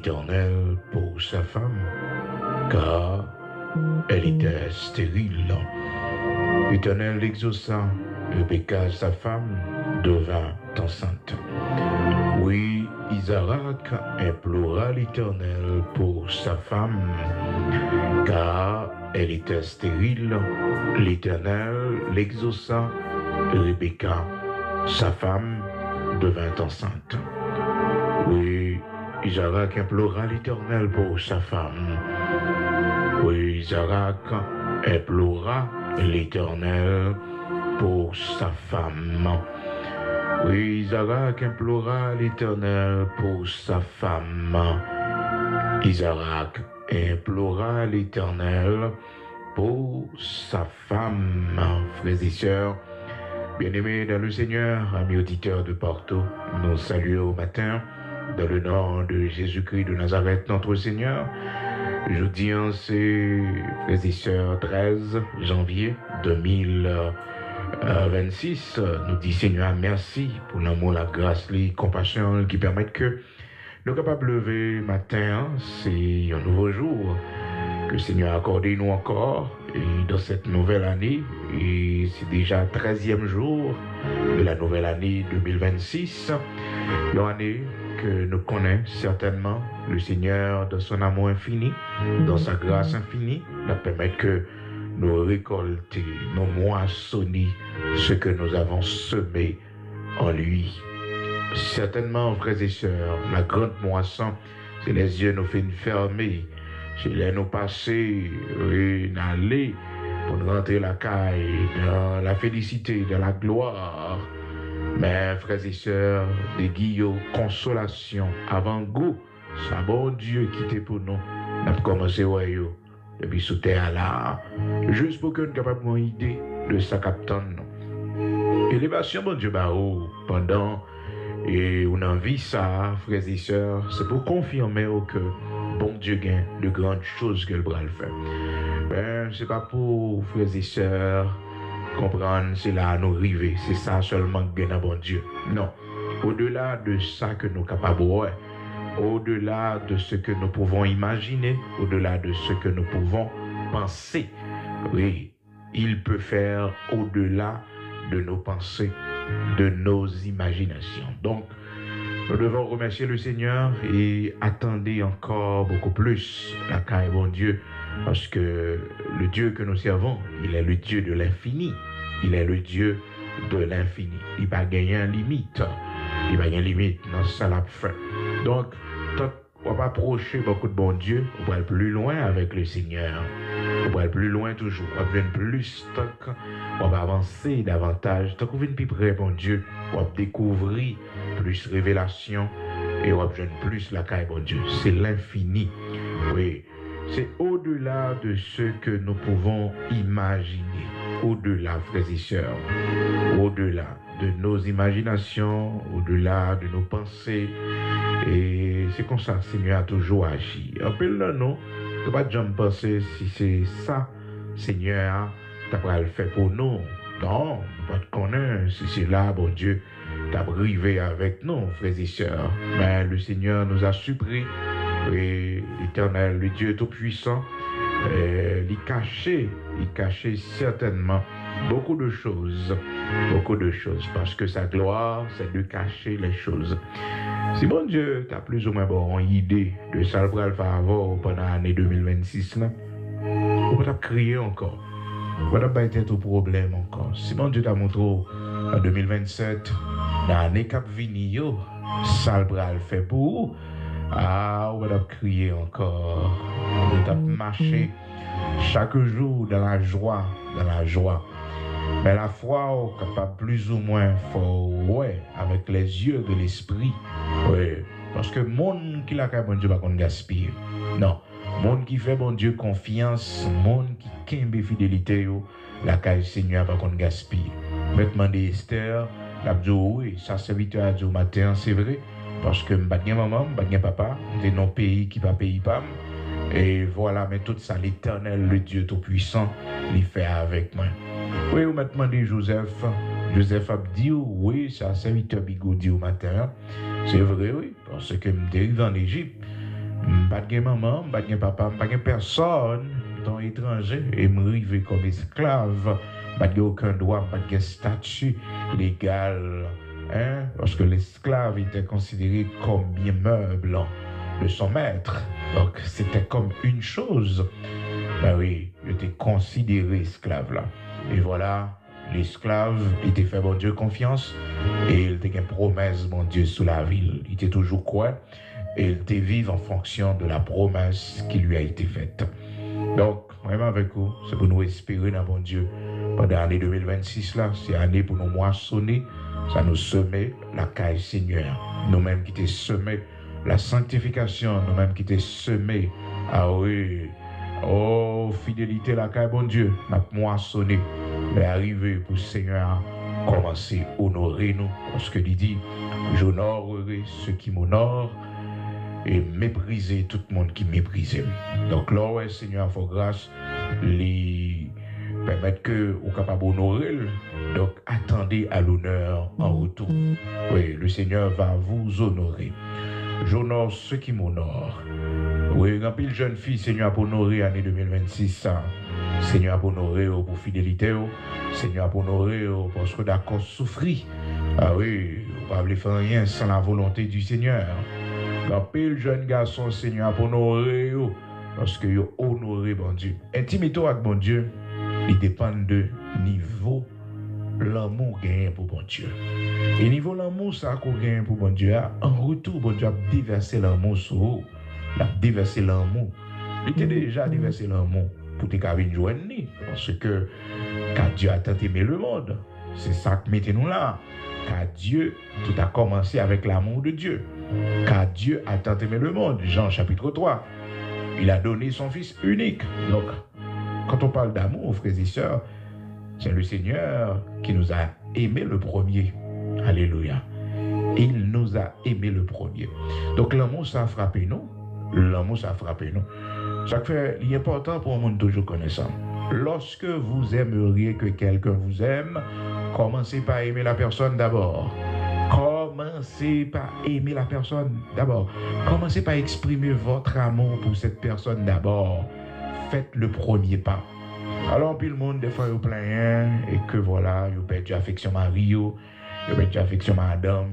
l'Éternel pour sa femme, car elle était stérile. L'Éternel l'exauça, Rebecca, sa femme, devint enceinte. Oui, Isaac implora l'Éternel pour sa femme, car elle était stérile. L'Éternel l'exauça, Rebecca, sa femme, devint enceinte. Oui, Isaac implora l'Éternel pour sa femme. Oui, Isaac implora l'Éternel pour sa femme. Oui, Isaac implora l'Éternel pour sa femme. Isaac implora l'Éternel pour sa femme. Frères et sœurs, bien-aimés dans le Seigneur, amis auditeurs de partout, nous saluons au matin dans le nom de Jésus-Christ de Nazareth, notre Seigneur. Jeudi, c'est, frères et sœurs, 13 janvier 2026. Nous disons Seigneur, merci pour l'amour, la grâce, les compassions qui permettent que nous sommes capables de lever matin. C'est un nouveau jour que le Seigneur a accordé nous encore et dans cette nouvelle année. Et c'est déjà le 13e jour de la nouvelle année 2026. Une année que nous connaissons certainement le Seigneur dans son amour infini, dans sa grâce infinie, va permettre que nous récoltions, nous moissonnions ce que nous avons semé en lui. Certainement, frères et sœurs, la grande moisson, c'est les yeux nous fait fermer, c'est les nous passer, aller pour nous rentrer la caille, dans la félicité, dans la gloire. Mais, frères et sœurs, des guillots, consolation, avant-goût, c'est un bon Dieu qui était pour nous. Nous avons commencé, depuis sous terre là, juste pour que nous soyons capables d'une idée de sa capitaine. Élévation, bon Dieu, pendant, et on a vu ça, frères et sœurs, c'est pour confirmer que bon Dieu gagne de grandes choses que le bras le fait. Ben, c'est pas pour, frères et sœurs, comprendre, c'est là à nous arriver, c'est ça seulement que gagne bon Dieu. Non, au-delà de ça que nous sommes capables de voir, au-delà de ce que nous pouvons imaginer, au-delà de ce que nous pouvons penser, oui, il peut faire au-delà de nos pensées, de nos imaginations. Donc, nous devons remercier le Seigneur et attendre encore beaucoup plus la caille bon Dieu, parce que le Dieu que nous servons, il est le Dieu de l'infini. Il est le Dieu de l'infini. Il va gagner une limite. Il va gagner une limite dans ça la fin. Donc, on va approcher beaucoup de bon Dieu, on va aller plus loin avec le Seigneur. On va aller plus loin toujours. On va venir plus, on va avancer davantage. Tant qu'on vient plus près, bon Dieu, on va découvrir plus révélation et on va venir plus la caille, bon Dieu. C'est l'infini. Oui. C'est au-delà de ce que nous pouvons imaginer. Au-delà, frères et sœurs. Au-delà de nos imaginations, au-delà de nos pensées. Et c'est comme ça que le Seigneur a toujours agi. Appelle-le, non? Tu ne vas pas jamais penser si c'est ça, Seigneur, tu as le fait pour nous. Non, tu ne te connais si c'est là, bon Dieu, tu as brivé avec nous, frères et sœurs. Mais le Seigneur nous a surpris. Et l'Éternel, le Dieu Tout-Puissant, il cachait certainement beaucoup de choses, parce que sa gloire, c'est de cacher les choses. Si bon Dieu, tu as plus ou moins une idée de ça, le faire avant pendant l'année 2026, là, on va crier encore. On va pas être tout problème encore. Si bon Dieu t'a montré en 2027, dans l'année cap vini, ça le fait pour vous. Ah, on va crier encore. On va marcher chaque jour dans la joie, Mais la foi, on est capable plus ou moins fort, avec les yeux de l'esprit. Oui, parce que monde qui l'a fait bon Dieu va qu'on gaspille. Non, monde qui fait bon Dieu confiance, monde qui kembe fidélité, la caille Seigneur va qu'on gaspille. Maintenant de Esther, la dit oui, ça serviteur a dit au matin, c'est vrai. Parce que je n'ai pas de maman, je n'ai pas de papa, je suis dans un pays qui ne paye pas. Et voilà, mais tout ça, l'Éternel, le Dieu Tout-Puissant, il fait avec moi. Oui, vous m'avez demandé Joseph. Joseph a dit, oui, ça, serviteur Bigot dit au matin. C'est vrai, oui, parce que je dérive en Égypte. Pas de maman, pas de papa, pas de personne dans étranger et me river comme esclave. Pas de aucun droit, pas de statut légal. Hein? Parce que l'esclave était considéré comme bien meuble de son maître. Donc c'était comme une chose. Ben oui, il était considéré esclave là. Et voilà, l'esclave, il était fait bon Dieu confiance et il était une promesse bon Dieu sous la ville. Il était toujours quoi? Et il était vivre en fonction de la promesse qui lui a été faite. Donc, vraiment avec vous, c'est pour nous espérer dans bon Dieu. Pendant l'année 2026 là, c'est l'année pour nous moissonner, ça nous semer la caille Seigneur. Nous-mêmes qui t'es semé la sanctification, nous-mêmes qui t'es semé, ah oui, oh fidélité la caille bon Dieu, n'a moissonné, mais arriver pour Seigneur commencer à honorer nous, parce que il dit, j'honorerai ceux qui m'honorent, et mépriser tout le monde qui méprise. Donc là, ouais, Seigneur, faut grâce, les permettre que vous capable d'honorer. Donc attendez à l'honneur en retour. Oui, le Seigneur va vous honorer. J'honore ceux qui m'honorent. Oui, un pile jeune fille, Seigneur, pour honorer l'année 2026. Seigneur, pour honorer pour fidélité. Seigneur, pour honorer parce que d'accord souffrir. Ah oui, vous ne pouvez faire rien sans la volonté du Seigneur. Un pile jeune garçon, Seigneur, pour honorer parce que vous honorez bon Dieu. Intimité avec bon Dieu, il dépend de niveau l'amour gagné pour bon Dieu. Et niveau l'amour, ça qu'on gagne pour bon Dieu, en retour, bon Dieu a déversé l'amour sur vous. Il a déversé l'amour. Il était déjà déversé l'amour pour te cabines joindre. Parce que quand Dieu a tant aimé le monde, c'est ça que mettez-nous là. Car Dieu, tout a commencé avec l'amour de Dieu. Car Dieu a tant aimé le monde. Jean chapitre 3. Il a donné son Fils unique. Donc, quand on parle d'amour, frères et sœurs, c'est le Seigneur qui nous a aimé le premier. Alléluia. Il nous a aimé le premier. Donc l'amour, ça a frappé nous. L'amour, ça a frappé nous. Ça fait l'important pour un monde toujours connaissant. Lorsque vous aimeriez que quelqu'un vous aime, commencez par aimer la personne d'abord. Commencez par aimer la personne d'abord. Commencez par exprimer votre amour pour cette personne d'abord. Faites le premier pas. Alors, puis le monde, des fois, il plein et que voilà, il perd l'affection Mario, il perd l'affection Madame,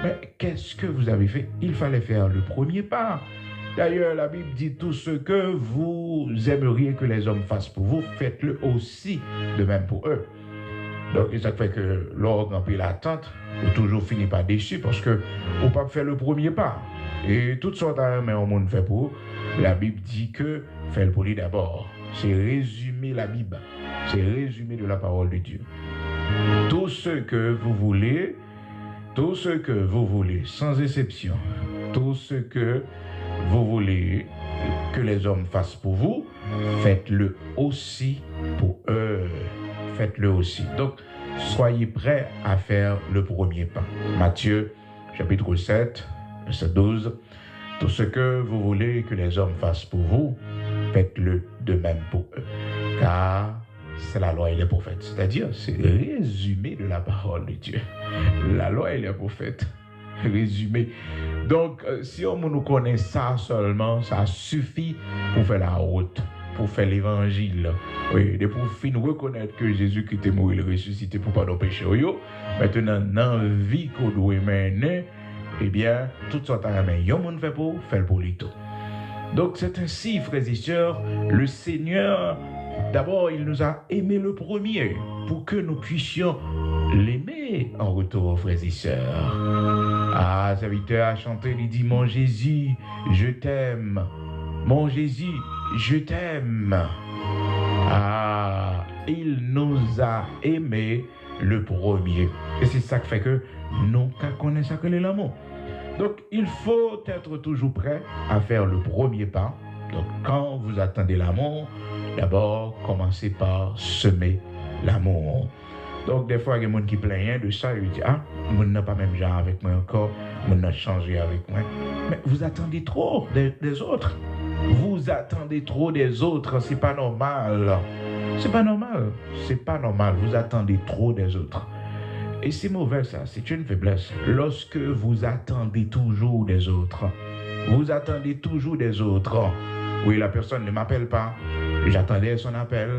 mais qu'est-ce que vous avez fait? Il fallait faire le premier pas. D'ailleurs, la Bible dit tout ce que vous aimeriez que les hommes fassent pour vous, faites-le aussi de même pour eux. Donc, ça fait que l'ordre remplit l'attente, vous toujours finir par déçu parce que vous ne pouvez pas faire le premier pas. Et toutes sortes d'armes, mais au monde fait pour vous. La Bible dit que faites le pour lui d'abord. C'est résumer la Bible. C'est résumer de la parole de Dieu. Tout ce que vous voulez, sans exception, tout ce que vous voulez que les hommes fassent pour vous, faites-le aussi pour eux. Faites-le aussi. Donc, soyez prêts à faire le premier pas. Matthieu, chapitre 7, verset 12. Tout ce que vous voulez que les hommes fassent pour vous, faites-le de même pour eux. Car c'est la loi et les prophètes. C'est-à-dire, c'est résumé de la parole de Dieu. La loi et les prophètes. Résumé. Donc, si on nous connaît ça seulement, ça suffit pour faire la route, pour faire l'évangile. Oui, et pour finir reconnaître que Jésus-Christ est mort et ressuscité pour pas nos péchés. Maintenant, dans la vie qu'on doit mener, eh bien, toutes sortes de mains, il y a un monde fait pour lui tout. Donc, c'est ainsi, frères et sœurs, le Seigneur, d'abord, il nous a aimé le premier pour que nous puissions l'aimer en retour, frères et sœurs. Ah, serviteur a chanté, il dit, mon Jésus, je t'aime. Mon Jésus, je t'aime. Ah, il nous a aimé le premier. Et c'est ça qui fait que nous connaissons que l'amour. Donc, il faut être toujours prêt à faire le premier pas. Donc, quand vous attendez l'amour, d'abord, commencez par semer l'amour. Donc, des fois, il y a des gens qui plaignent de ça, ils disent, ah, je n'ai pas même genre avec moi encore, je n'ai changé avec moi. Mais vous attendez trop des autres. Vous attendez trop des autres, c'est pas normal. C'est pas normal. C'est pas normal. Vous attendez trop des autres. Et c'est mauvais ça, c'est une faiblesse. Lorsque vous attendez toujours des autres, Vous attendez toujours des autres. Oui, la personne ne m'appelle pas. J'attendais son appel.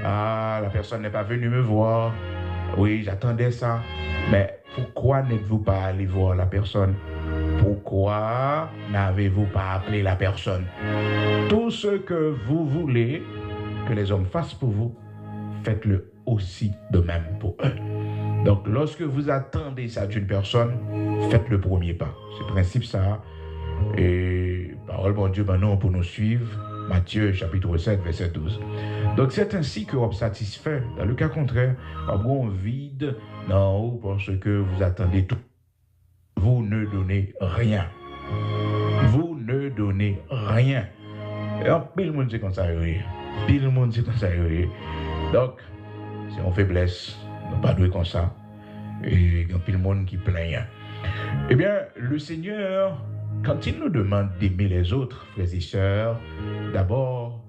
Ah, la personne n'est pas venue me voir. Oui, j'attendais ça. Mais pourquoi n'êtes-vous pas allé voir la personne? Pourquoi n'avez-vous pas appelé la personne? Tout ce que vous voulez que les hommes fassent pour vous, faites-le aussi de même pour eux. Donc, lorsque vous attendez ça d'une personne, faites le premier pas. C'est le principe ça. Et parole bon Dieu, maintenant pour nous suivre, Matthieu chapitre 7, verset 12. Donc, c'est ainsi que vous satisfait. Dans le cas contraire, on vide d'en haut parce que vous attendez tout. Vous ne donnez rien. Vous ne donnez rien. Et en pile monde c'est comme ça, oui. Pile monde c'est comme ça, oui. Donc, c'est une faiblesse. On ne pas doué comme ça. Et il y a pile monde qui plaint. Eh bien, le Seigneur, quand il nous demande d'aimer les autres, frères et sœurs, d'abord,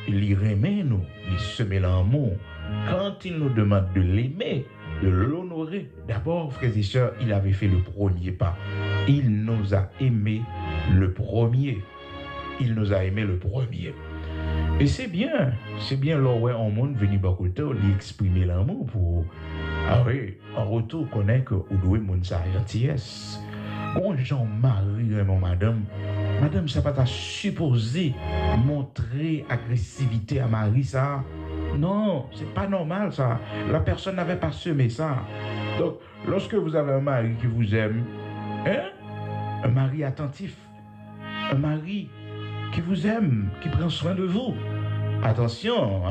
il y remet nous, il semer l'amour. Quand il nous demande de l'aimer, de l'honorer, d'abord, frères et sœurs, il avait fait le premier pas. Il nous a aimés le premier. Il nous a aimés le premier. Et c'est bien là où on monde venir bakoute, lui exprimer l'amour pour, ah oui, en retour, connaît que vous doit mon sa gentillesse. Quand Jean-Marie, mon madame, ça pas ta supposé montrer agressivité à Marie, ça. Non, c'est pas normal, ça. La personne n'avait pas semé ça. Donc, lorsque vous avez un mari qui vous aime, hein, un mari attentif, un mari qui vous aime, qui prend soin de vous, attention,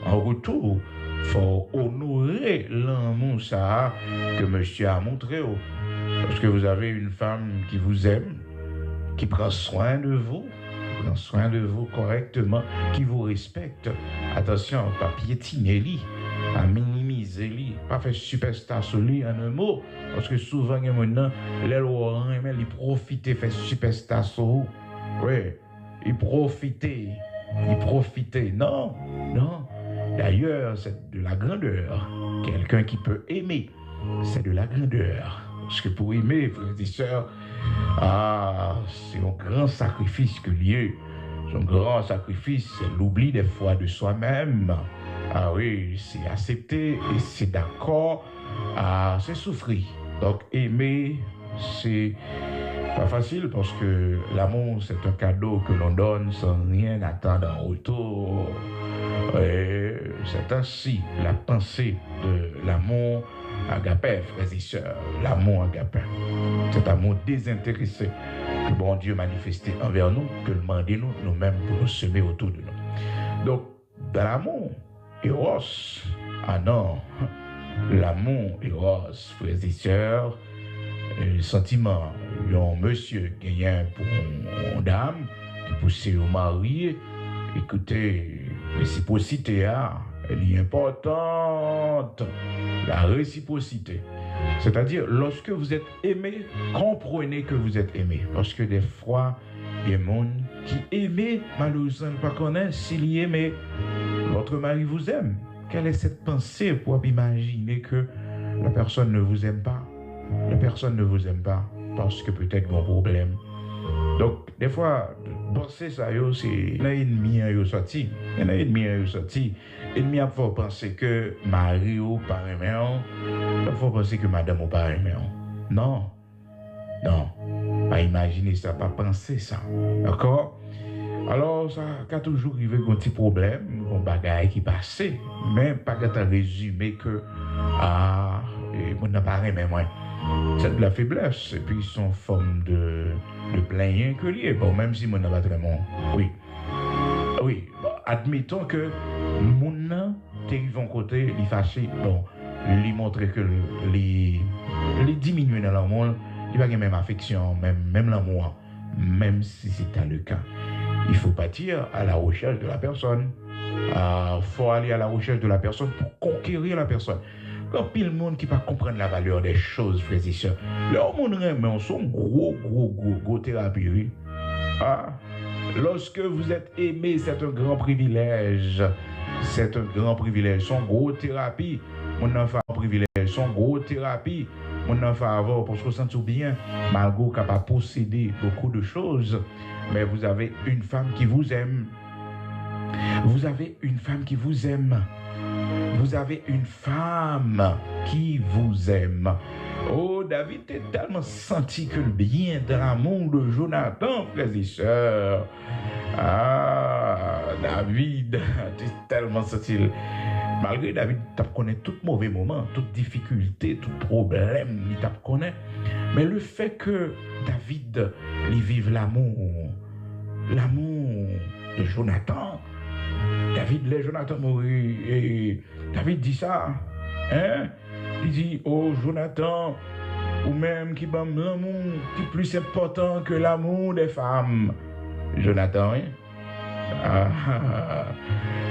en retour, il faut honorer l'amour ça que monsieur a montré. Parce que vous avez une femme qui vous aime, qui prend soin de vous correctement, qui vous respecte. Attention, pas piétiner lui, à minimiser lui, pas faire superstar sur lui en un mot. Parce que souvent, il y a maintenant, les lois, ils profitent, faire superstar sur vous. Oui, ils profitent. Non. D'ailleurs, c'est de la grandeur. Quelqu'un qui peut aimer, c'est de la grandeur. Parce que pour aimer, frères et sœurs, c'est un grand sacrifice que lié. C'est un grand sacrifice, c'est l'oubli des fois de soi-même. Ah oui, c'est accepter et c'est d'accord. C'est souffrir. Donc aimer, c'est pas facile parce que l'amour, c'est un cadeau que l'on donne sans rien attendre en retour. Et c'est ainsi la pensée de l'amour agapé, frères et sœurs, l'amour agapé. Cet amour désintéressé que bon Dieu manifesté envers nous, que le mandé nous-mêmes pour nous semer autour de nous. Donc, dans l'amour, Eros, non, l'amour, Eros, frères et sœurs, le sentiment, il y a un monsieur qui a pour une dame, qui pousse au mari, écoutez, réciprocité, elle est importante. La réciprocité. C'est-à-dire, lorsque vous êtes aimé, comprenez que vous êtes aimé. Parce que des fois, il y a des gens qui aiment, malheureusement, ne pas connaître s'il est aimé. Votre mari vous aime. Quelle est cette pensée pour imaginer que la personne ne vous aime pas? La personne ne vous aime pas parce que peut-être il y a un problème. Donc, des fois, penser ça, c'est un ennemi qui sorti. Il y a un ennemi qui sorti. L'ennemi a faut penser que Marie ou pas aimé. Il faut penser que madame ou pas aimé. Non. Pas imaginer ça, pas penser ça. D'accord? Alors, ça a toujours arrivé un petit problème, un bagage qui passait, mais pas qu'à résumer que, on n'a pas aimé moi. C'est de la faiblesse, et puis ils sont forme de plaigner que lié. Bon, même si mon n'a pas très bon. Oui, bon, admettons que mon t'arrive en côté, il fâché, bon, lui montrer que les diminuer dans l'amour, il va y avoir même affection, même l'amour, même si c'est le cas. Il faut partir à la recherche de la personne. Il faut aller à la recherche de la personne pour conquérir la personne. Quand pile le monde qui va comprendre la valeur des choses, frères et sœurs, leur monde mais on sont gros thérapie. Oui. Lorsque vous êtes aimé, c'est un grand privilège. C'est un grand privilège. Son gros thérapie, mon enfant privilège. Son gros thérapie. mon en faveur, parce que vous sentez bien, malgré qu'elle n'a pas possédé beaucoup de choses, mais vous avez une femme qui vous aime. Vous avez une femme qui vous aime. Vous avez une femme qui vous aime. Oh, David est tellement senti que le bien de l'amour de Jonathan, frères et sœurs. Ah, David, tu es tellement senti. Malgré David, tu connais tout mauvais moment, toute difficulté, tout problème, il connaît. Mais le fait que David, il vive l'amour de Jonathan. David, les Jonathan mourit et David dit ça. Hein? Il dit, oh Jonathan, ou même qui bat l'amour qui est plus important que l'amour des femmes. Jonathan, hein? Ah.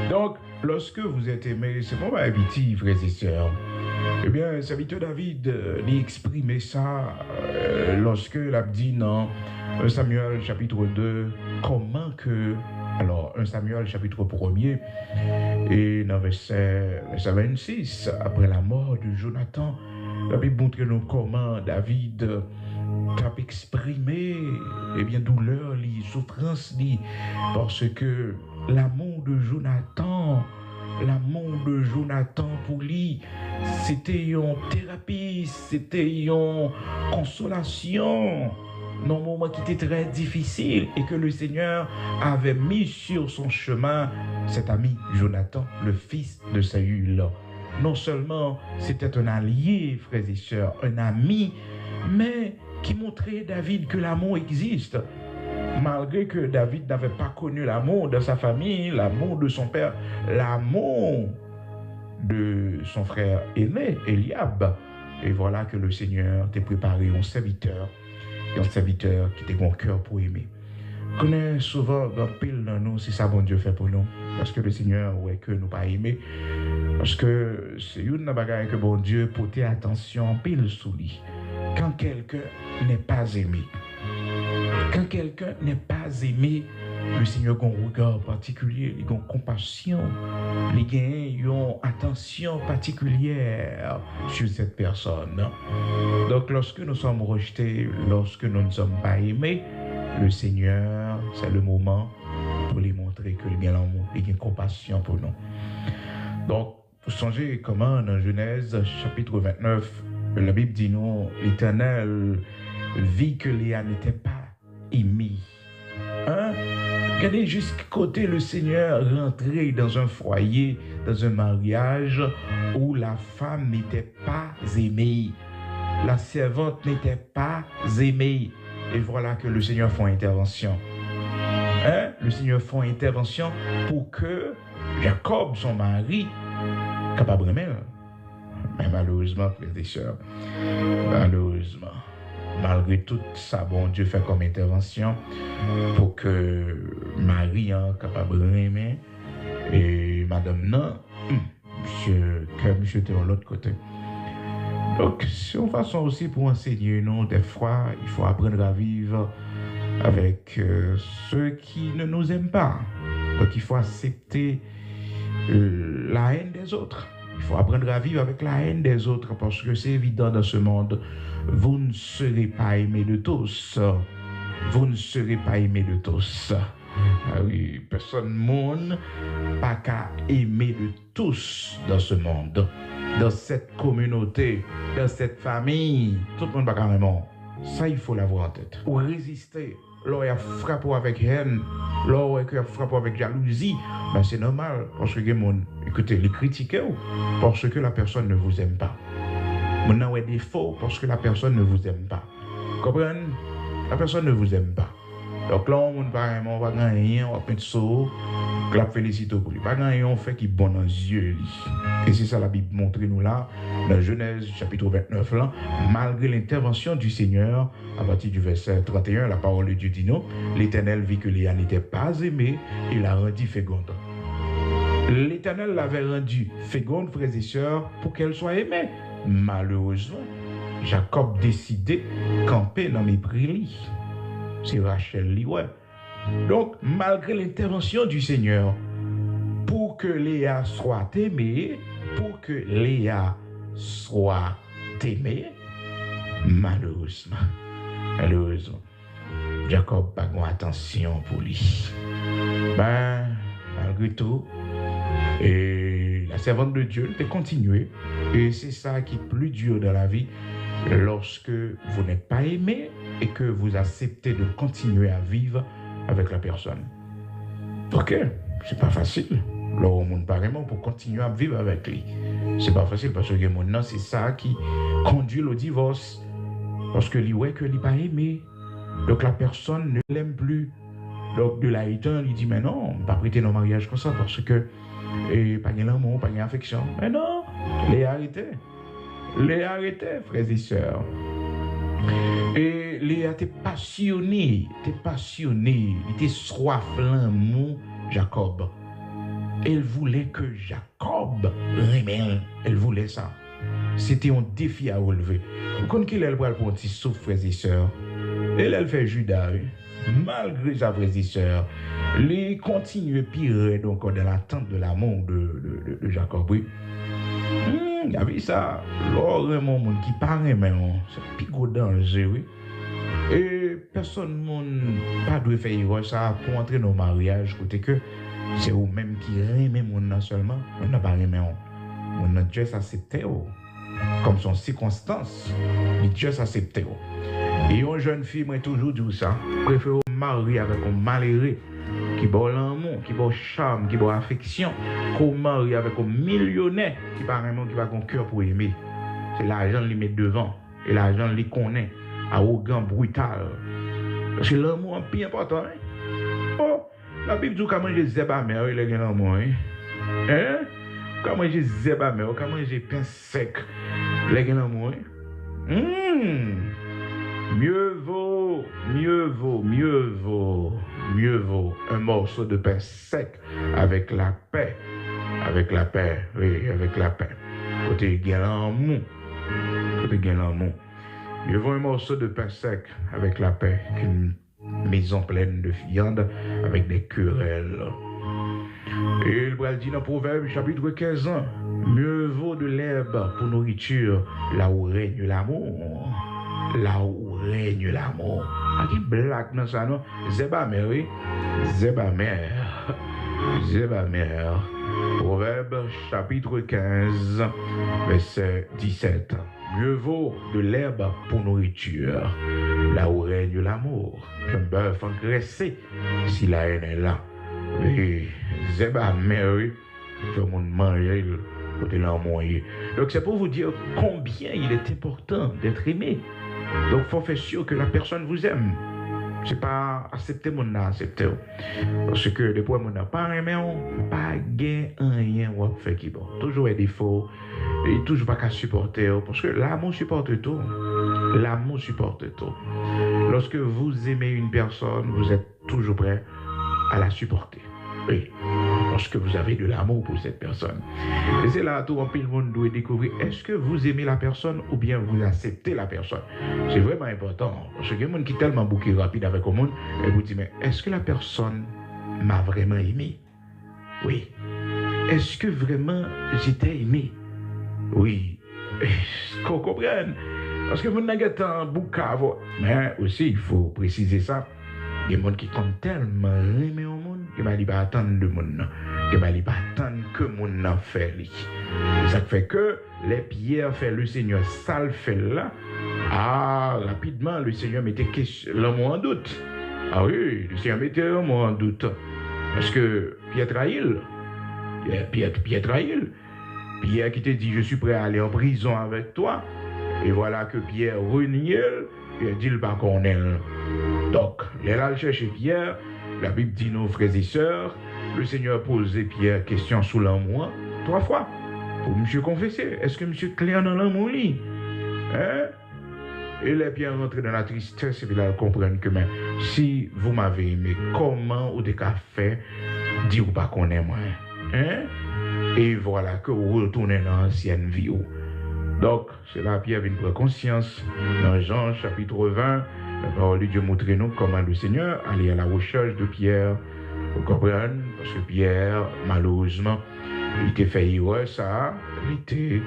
Donc, lorsque vous êtes aimé, c'est pas ma habitude, frères et sœurs. Eh bien, le serviteur David lui exprimait ça lorsque l'a dit dans 1 Samuel chapitre 2, comment que... Alors, 1 Samuel chapitre 1er et dans verset 26, après la mort de Jonathan, la Bible montre nous comment David a exprimé douleur, souffrance, parce que l'amour de Jonathan pour lui, c'était une thérapie, c'était une consolation dans un moment qui était très difficile et que le Seigneur avait mis sur son chemin cet ami Jonathan, le fils de Saül. Non seulement c'était un allié, frères et sœurs, un ami, mais qui montrait à David que l'amour existe. Malgré que David n'avait pas connu l'amour de sa famille, l'amour de son père, l'amour de son frère aîné, Eliab. Et voilà que le Seigneur t'a préparé un serviteur qui était bon cœur pour aimer. Connaît souvent dans pile dans nous, c'est ça bon Dieu fait pour nous. Parce que le Seigneur ouais que nous pas aimer. Parce que c'est une bagaille que bon Dieu portait attention pile sous lui. Quand quelqu'un n'est pas aimé. Quand quelqu'un n'est pas aimé, le Seigneur a un regard particulier, il a une compassion, il a une attention particulière sur cette personne. Donc lorsque nous sommes rejetés, lorsque nous ne sommes pas aimés, le Seigneur, c'est le moment pour lui montrer que il a l'amour, il a une compassion pour nous. Donc, vous songez comment dans Genèse chapitre 29, la Bible dit nous, l'Éternel vit que Léa n'était pas aimée. Hein? Regardez jusqu'à côté le Seigneur rentrer dans un foyer, dans un mariage où la femme n'était pas aimée. La servante n'était pas aimée. Et voilà que le Seigneur fait intervention. Hein? Le Seigneur fait intervention pour que Jacob, son mari, capable d'aimer. Mais malheureusement, frères et sœurs, malheureusement, malgré tout ça, bon Dieu fait comme intervention pour que Marie soit capable d'aimer et madame non, monsieur était de l'autre côté. Donc, c'est une façon aussi pour enseigner, nous, des fois, il faut apprendre à vivre avec ceux qui ne nous aiment pas. Donc, il faut accepter la haine des autres. Il faut apprendre à vivre avec la haine des autres parce que c'est évident dans ce monde. Vous ne serez pas aimés de tous. Vous ne serez pas aimés de tous. Ah oui, personne monde pas qu'à aimer de tous dans ce monde, dans cette communauté, dans cette famille. Tout le monde pas carrément. Ça, il faut l'avoir en tête. Ou résister. Lorsqu'il y a frappé avec haine, lorsqu'il y a frappé avec jalousie, ben c'est normal. Parce que les gens, écoutez, les critiquez parce que la personne ne vous aime pas. Vous avez des défauts parce que la personne ne vous aime pas. Comprenez? La personne ne vous aime pas. Donc là, on va gagner, on va peindre saut, la félicite pour lui. Pas gagner, on fait qui bon dans les yeux. Et c'est ça la Bible montre nous là, dans Genèse chapitre 29 là, malgré l'intervention du Seigneur, à partir du verset 31, la parole de Dieu dit nous, l'Éternel vit que Léa n'était pas aimée, il l'a rendue féconde. L'Éternel l'avait rendue féconde, frères et sœurs, pour qu'elle soit aimée. Malheureusement, Jacob décidait de camper dans mes prairies. C'est Rachel li, ouais. Donc, malgré l'intervention du Seigneur, pour que Léa soit aimée, Malheureusement, Jacob n'a pas attention pour lui. Malgré tout, et la servante de Dieu a continué. Et c'est ça qui est plus dur dans la vie, lorsque vous n'êtes pas aimé et que vous acceptez de continuer à vivre avec la personne. Ok, c'est pas facile. Alors, on monde vraiment pour continuer à vivre avec lui. C'est pas facile parce que maintenant, c'est ça qui conduit au divorce. Parce que lui, ouais, que lui pas aimé. Donc, la personne ne l'aime plus. Donc, de là étant, il dit, mais non, on ne peut pas prêter nos mariages comme ça parce que, pas de l'amour, pas d'affection. Mais non, les arrêter. Les arrêter, frères et sœurs. Et Léa était passionné, il était soif l'amour, Jacob. Elle voulait que Jacob revienne. Elle voulait ça. C'était un défi à relever. Vous connaissez qu'elle va pour un petit souffle, frères et sœurs. Elle fait Judas, malgré sa frères et sœurs. Elle continue pire donc dans l'attente de l'amour de Jacob. Oui. Il y avait ça. L'or, mon monde qui paraît, mais c'est un plus gros danger, oui. Et personne ne pas doit faire ça pour entrer dans le mariage, côté que c'est vous-même qui aimez mon nom seulement. On n'a pas aimé. On a juste accepté. Comme son circonstance, il juste accepté. Et une jeune fille m'a toujours dit ça. Préfère marier avec un malheureux qui a l'amour, qui a charme, qui a affection, qu'on marie avec un millionnaire qui n'a pas un cœur pour aimer. C'est l'argent qui met devant. Et l'argent qui connaît, arrogant, brutal. Parce que l'amour est plus important. Oh, la Bible dit comment j'ai zéba mère, il est l'amour. Hein? Comment j'ai zéba mère, comment j'ai pain sec, il est l'amour. Mieux vaut un morceau de pain sec avec la paix. Avec la paix, oui, avec la paix. Côté l'amour. Mieux vaut un morceau de pain sec avec la paix qu'une maison pleine de viande avec des querelles. Et il va dire dans Proverbe chapitre 15, mieux vaut de l'herbe pour nourriture là où règne l'amour. Là où règne l'amour. Ah, qui blague dans ça, non? Zéba mère. Proverbe chapitre 15, verset 17. Mieux vaut de l'herbe pour nourriture, là où règne l'amour, qu'un bœuf engraissé, si la haine est là. Oui, Zéba mère, tout le monde mange, côté l'amour. Donc c'est pour vous dire combien il est important d'être aimé. Donc, il faut faire sûr que la personne vous aime. C'est pas accepter mon nom, accepter. Parce que des fois, mon n'a pas aimé, pas gagné rien ou fait qui bon. Toujours des défauts et toujours pas qu'à supporter. Parce que l'amour supporte tout. L'amour supporte tout. Lorsque vous aimez une personne, vous êtes toujours prêt à la supporter. Oui. Parce que vous avez de l'amour pour cette personne. Et c'est là tout le monde doit découvrir est-ce que vous aimez la personne ou bien vous acceptez la personne. C'est vraiment important. Parce que il y a des gens qui sont tellement bouqués rapide avec le monde et vous dites mais est-ce que la personne m'a vraiment aimé? Oui. Est-ce que vraiment j'étais aimé? Oui. Qu'on comprenne. Parce que vous n'avez pas un bouquet. Mais aussi il faut préciser ça. Il y a des gens qui comptent tellement aimer au monde que ne pas attendre de monde. Que ne pas attendre que monde fait. Ça fait que les pierres fait le Seigneur, ça le fait là. Ah, rapidement, le Seigneur mettait l'amour en doute. Ah oui, le Seigneur mettait l'amour en doute. Parce que Pierre trahit. Pierre qui te dit, je suis prêt à aller en prison avec toi. Et voilà que Pierre renie, Pierre dit, pas qu'on est. Donc, les là chercher Pierre, la Bible dit, nos frères et sœurs, le Seigneur posait Pierre question sous l'amour 3 fois. Pour monsieur confesser, est-ce que monsieur clair dans l'amour lui? Hein? Et les Pierre rentrent dans la tristesse et puis là comprennent que mais, si vous m'avez aimé, comment ou des cas fait dire ou pas qu'on est moi? Hein? Et voilà que vous retournez dans l'ancienne vie. Donc, c'est là Pierre vient prendre conscience dans Jean chapitre 20. La parole de Dieu montre nous comment le Seigneur allait à la recherche de Pierre. Vous comprenez? Parce que Pierre, malheureusement, il était fait erreur, ça, il était,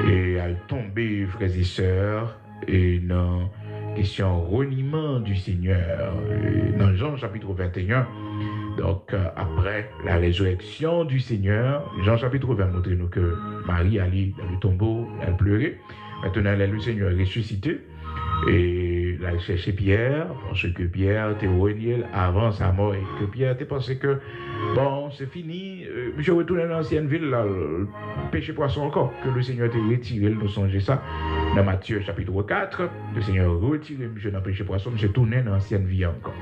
et elle tombé, frères et sœurs, et dans question reniement du Seigneur. Et dans Jean chapitre 21, donc après la résurrection du Seigneur, Jean chapitre 20 montre nous que Marie allait dans le tombeau, elle pleurait. Maintenant, elle est le Seigneur ressuscité. Et là, elle cherchait Pierre, parce que Pierre était renié avant sa mort, et que Pierre était pensé que, bon, c'est fini, je retourne dans l'ancienne ville, là, pêcher poisson encore, que le Seigneur était retiré, nous songez ça. Dans Matthieu chapitre 4, le Seigneur retiré, je n'ai pêché poisson, je tournais dans l'ancienne vie encore.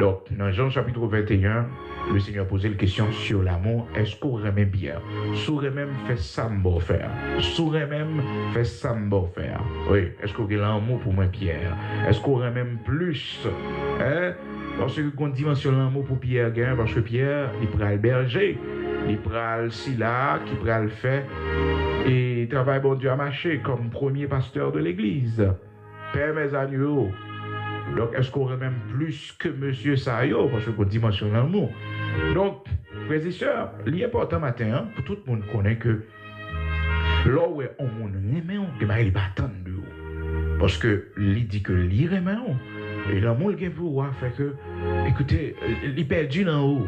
Donc, dans Jean chapitre 21, le Seigneur posait une question sur l'amour. Est-ce qu'on remet bien? Saurait même fait ça me faire. Saurait même fait ça me faire. Oui, est-ce qu'on a l'amour pour moi, Pierre? Est-ce qu'on aurait même plus? Hein? Parce qu'on dimensionne l'amour pour Pierre, parce que Pierre, il prend le berger, il prend le Sila, qui prend le fait, et il travaille bon Dieu à marcher comme premier pasteur de l'église. Père mes agneaux. Donc, est-ce qu'on aurait même plus que Monsieur Sayo, parce qu'on dimensionne l'amour? Donc, frères et sœurs, l'important matin, hein, pour tout le monde connaît que là où on monde remet, il va pas attendre de vous. Parce que il dit que l'y remet, et l'amour qui est pour vous fait que, écoutez, il perdu en haut.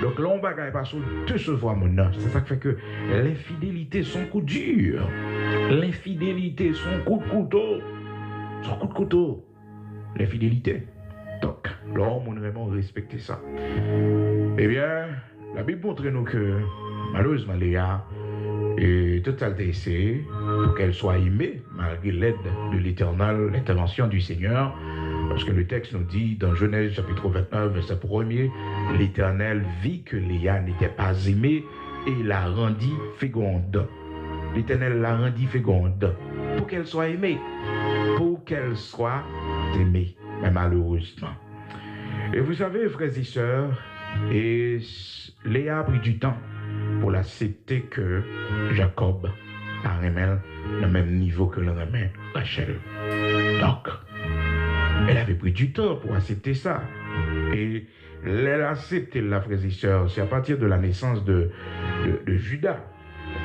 Donc là, on va pas sur tout ce voie maintenant. C'est ça qui fait que l'infidélité, son coup dur. L'infidélité, son coup de couteau. Son coup de couteau. L'infidélité. Donc, là, on va vraiment respecter ça. Eh bien, la Bible montre nous que, malheureusement, Léa, et tout a été essayé pour qu'elle soit aimée, malgré l'aide de l'Éternel, l'intervention du Seigneur. Parce que le texte nous dit, dans Genèse chapitre 29, verset 1er, l'Éternel vit que Léa n'était pas aimée et la rendit féconde. L'Éternel la rendit féconde pour qu'elle soit aimée. Pour qu'elle soit aimée, mais malheureusement. Et vous savez, frères et sœurs, et Léa a pris du temps pour l'accepter que Jacob a remis le même niveau que le remet Rachel. Donc, elle avait pris du temps pour accepter ça. Et elle a accepté, la frères et sœurs, c'est à partir de la naissance de Judas.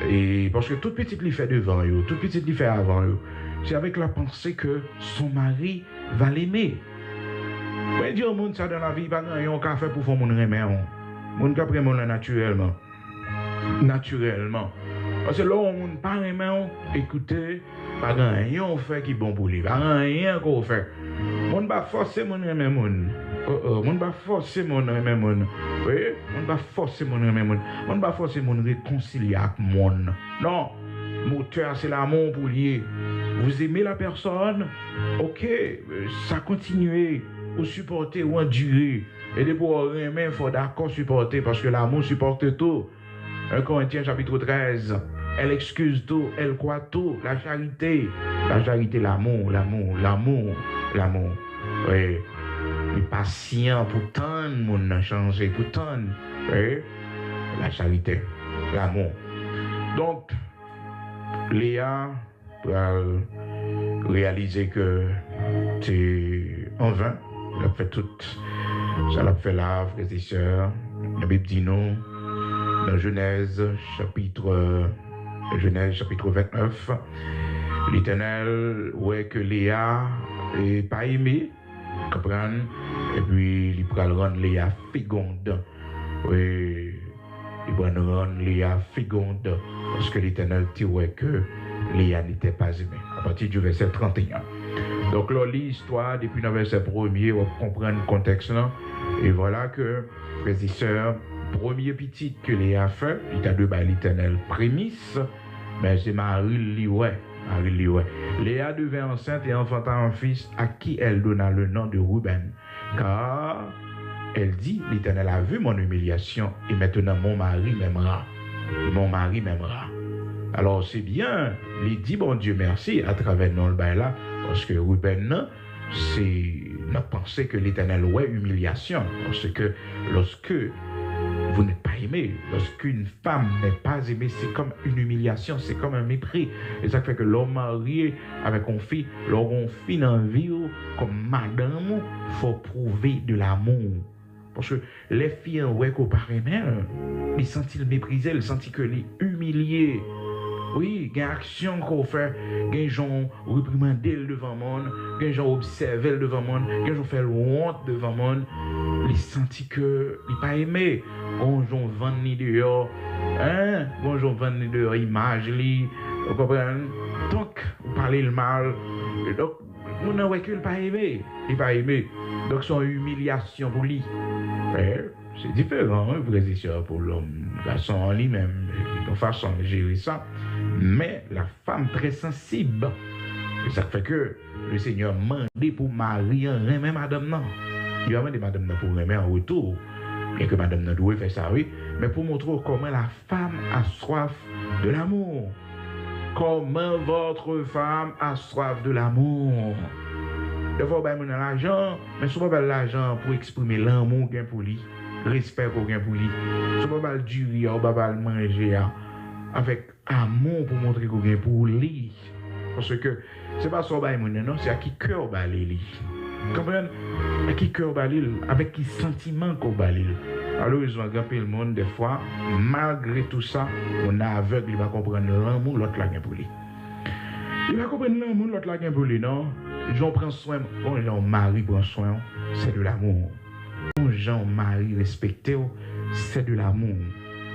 Et parce que toute petite lui fait devant eux, toute petite lui fait avant eux. C'est avec la pensée que son mari va l'aimer. Mais dire au monde ça dans la vie, pas grand qu'à faire pour faire mon remet. Mon qu'à prendre mon naturellement. Naturellement. Parce que là, on ne parle pas, écoutez, pas grand fait qui est bon pour lui. Pas rien qu'on fait. On ne va pas forcer mon remet. On ne va pas forcer mon remet. Oui, on ne va pas forcer mon remet. On ne va pas forcer mon réconcilier avec mon. Non, moteur, c'est l'amour pour lui. Vous aimez la personne, ok, ça continue, vous supportez ou endurer. Et de pour aimer, il faut d'accord supporter, parce que l'amour supporte tout. 1 Corinthiens chapitre 13, elle excuse tout, elle croit tout, la charité, l'amour. Oui, les patients, pour tant de monde a changé, pour tant, oui, la charité, l'amour. Donc, Léa, pour réaliser que c'est en vain, elle a fait tout, ça l'a fait là, frères et sœurs. La Bible dit non, dans Genèse chapitre 29, l'Éternel ouais que Léa n'est pas aimée, comprendre, et puis il va rendre Léa féconde. Oui, il va rendre Léa féconde, parce que l'Éternel dit ouais que Léa n'était pas aimée, à partir du verset 31. Donc là, l'histoire, depuis le verset 1er, on comprend le contexte là. Et voilà que, frères et sœurs, premier petit que Léa a fait, il a deux par l'Éternel prémisse, mais c'est Marie ouais. Léa devint enceinte et enfanta un fils à qui elle donna le nom de Ruben. Car elle dit, l'Éternel a vu mon humiliation et maintenant mon mari m'aimera. Alors c'est bien, il dit bon Dieu merci à travers nous le bail là, parce que Ruben, c'est notre pensée que l'Éternel ouais humiliation, parce que lorsque vous n'êtes pas aimé, lorsqu'une femme n'est pas aimée, c'est comme une humiliation, c'est comme un mépris. Et ça fait que l'homme marié avec une fille, l'homme fille dans la vie, comme madame, il faut prouver de l'amour. Parce que les filles, ouais, qu'on paraît même, ils sentent méprisés, ils sentent que les humiliés. Oui, il y a une action qu'on fait, il y a des gens réprimander devant le monde, il y a des gens observer devant le monde, il y a des gens faire honte devant le monde. Il senti que il pas aimé. On gens vendre ni dehors, hein? On gens vendre ni dehors image li, vous comprenez? Donc, vous parlez le mal. Et donc, on n'a pas aimé, il pas aimé. Donc, c'est une humiliation pour lui. Mais c'est différent, hein, pour l'homme, garçon en lui-même, une façon de gérer ça. Mais la femme très sensible, et ça fait que le Seigneur m'a demandé pour Marie, remet madame non. Il a demandé madame non pour remettre en retour. Bien que madame non doit faire ça, oui, mais pour montrer comment la femme a soif de l'amour. Comment votre femme a soif de l'amour. Des fois, on a l'argent, mais souvent, on a l'argent pour exprimer l'amour qu'on a pour lui, le respect qu'on a pour lui. Souvent, on a du riz, on a le manger avec amour pour montrer qu'on a pour lui. Parce que ce n'est pas ça, non, c'est à qui cœur on a lui. Comprenez? À qui cœur on a lui, avec qui sentiment qu'on a lui. Alors, ils ont aggrappé le monde des fois, malgré tout ça, on est aveugle, il va comprendre l'amour, l'autre l'a pour lui. Il va comprendre l'amour, l'autre l'a pour lui, non? J'en prends soin, quand un mari prend soin, c'est de l'amour. Quand un mari respecté, c'est de l'amour.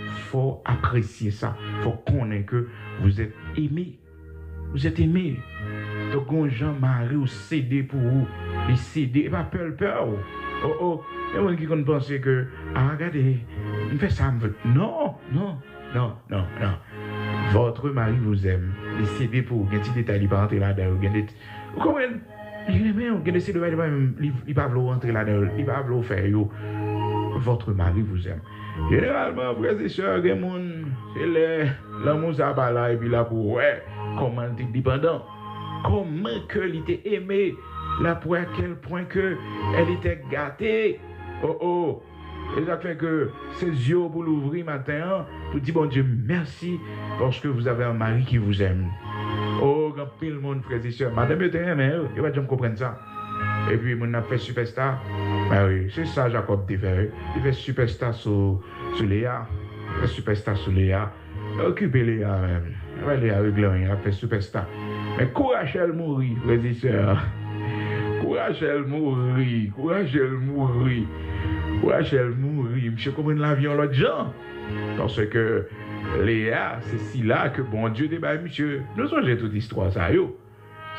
Il faut apprécier ça. Il faut connaître que vous êtes aimé. Vous êtes aimé. Donc, quand un mari ou cédé pour vous, il cédé, pas peur. Oh, il y a des gens qui pensent que, regardez, il fait ça. Non. Votre mari vous aime. Il cédé pour vous. Il y a des détails, il va rentrer là-dedans. Vous comprenez? Il y a des détails, il va vous rentrer là-dedans. Il va vous faire. Votre mari vous aime. Généralement, frères et sœurs, c'est l'amour ça va là et puis là pour ouais, comment il est dépendant. Comment que il était aimé. Là pour à quel point que elle était gâtée. Oh. Et ça fait que ses yeux pour l'ouvrir matin, pour dire bon Dieu merci parce que vous avez un mari qui vous aime. Oh, quand tout le monde, frères et sœurs, madame était aimée, il va jamais comprendre ça. Et puis, mon a fait superstar. Ben oui, c'est ça Jacob dit fait. Il fait superstar sur Léa. Il fait superstar sur Léa. Occupez Léa même. Ouais, Léa règle rien, il a fait superstar. Mais courage elle mourir, frères et sœurs. Courage elle mourir. Monsieur comprend l'avion l'autre gens. Parce que Léa, c'est si là que bon Dieu t'a bah monsieur. Nous songez toute l'histoire ça yo.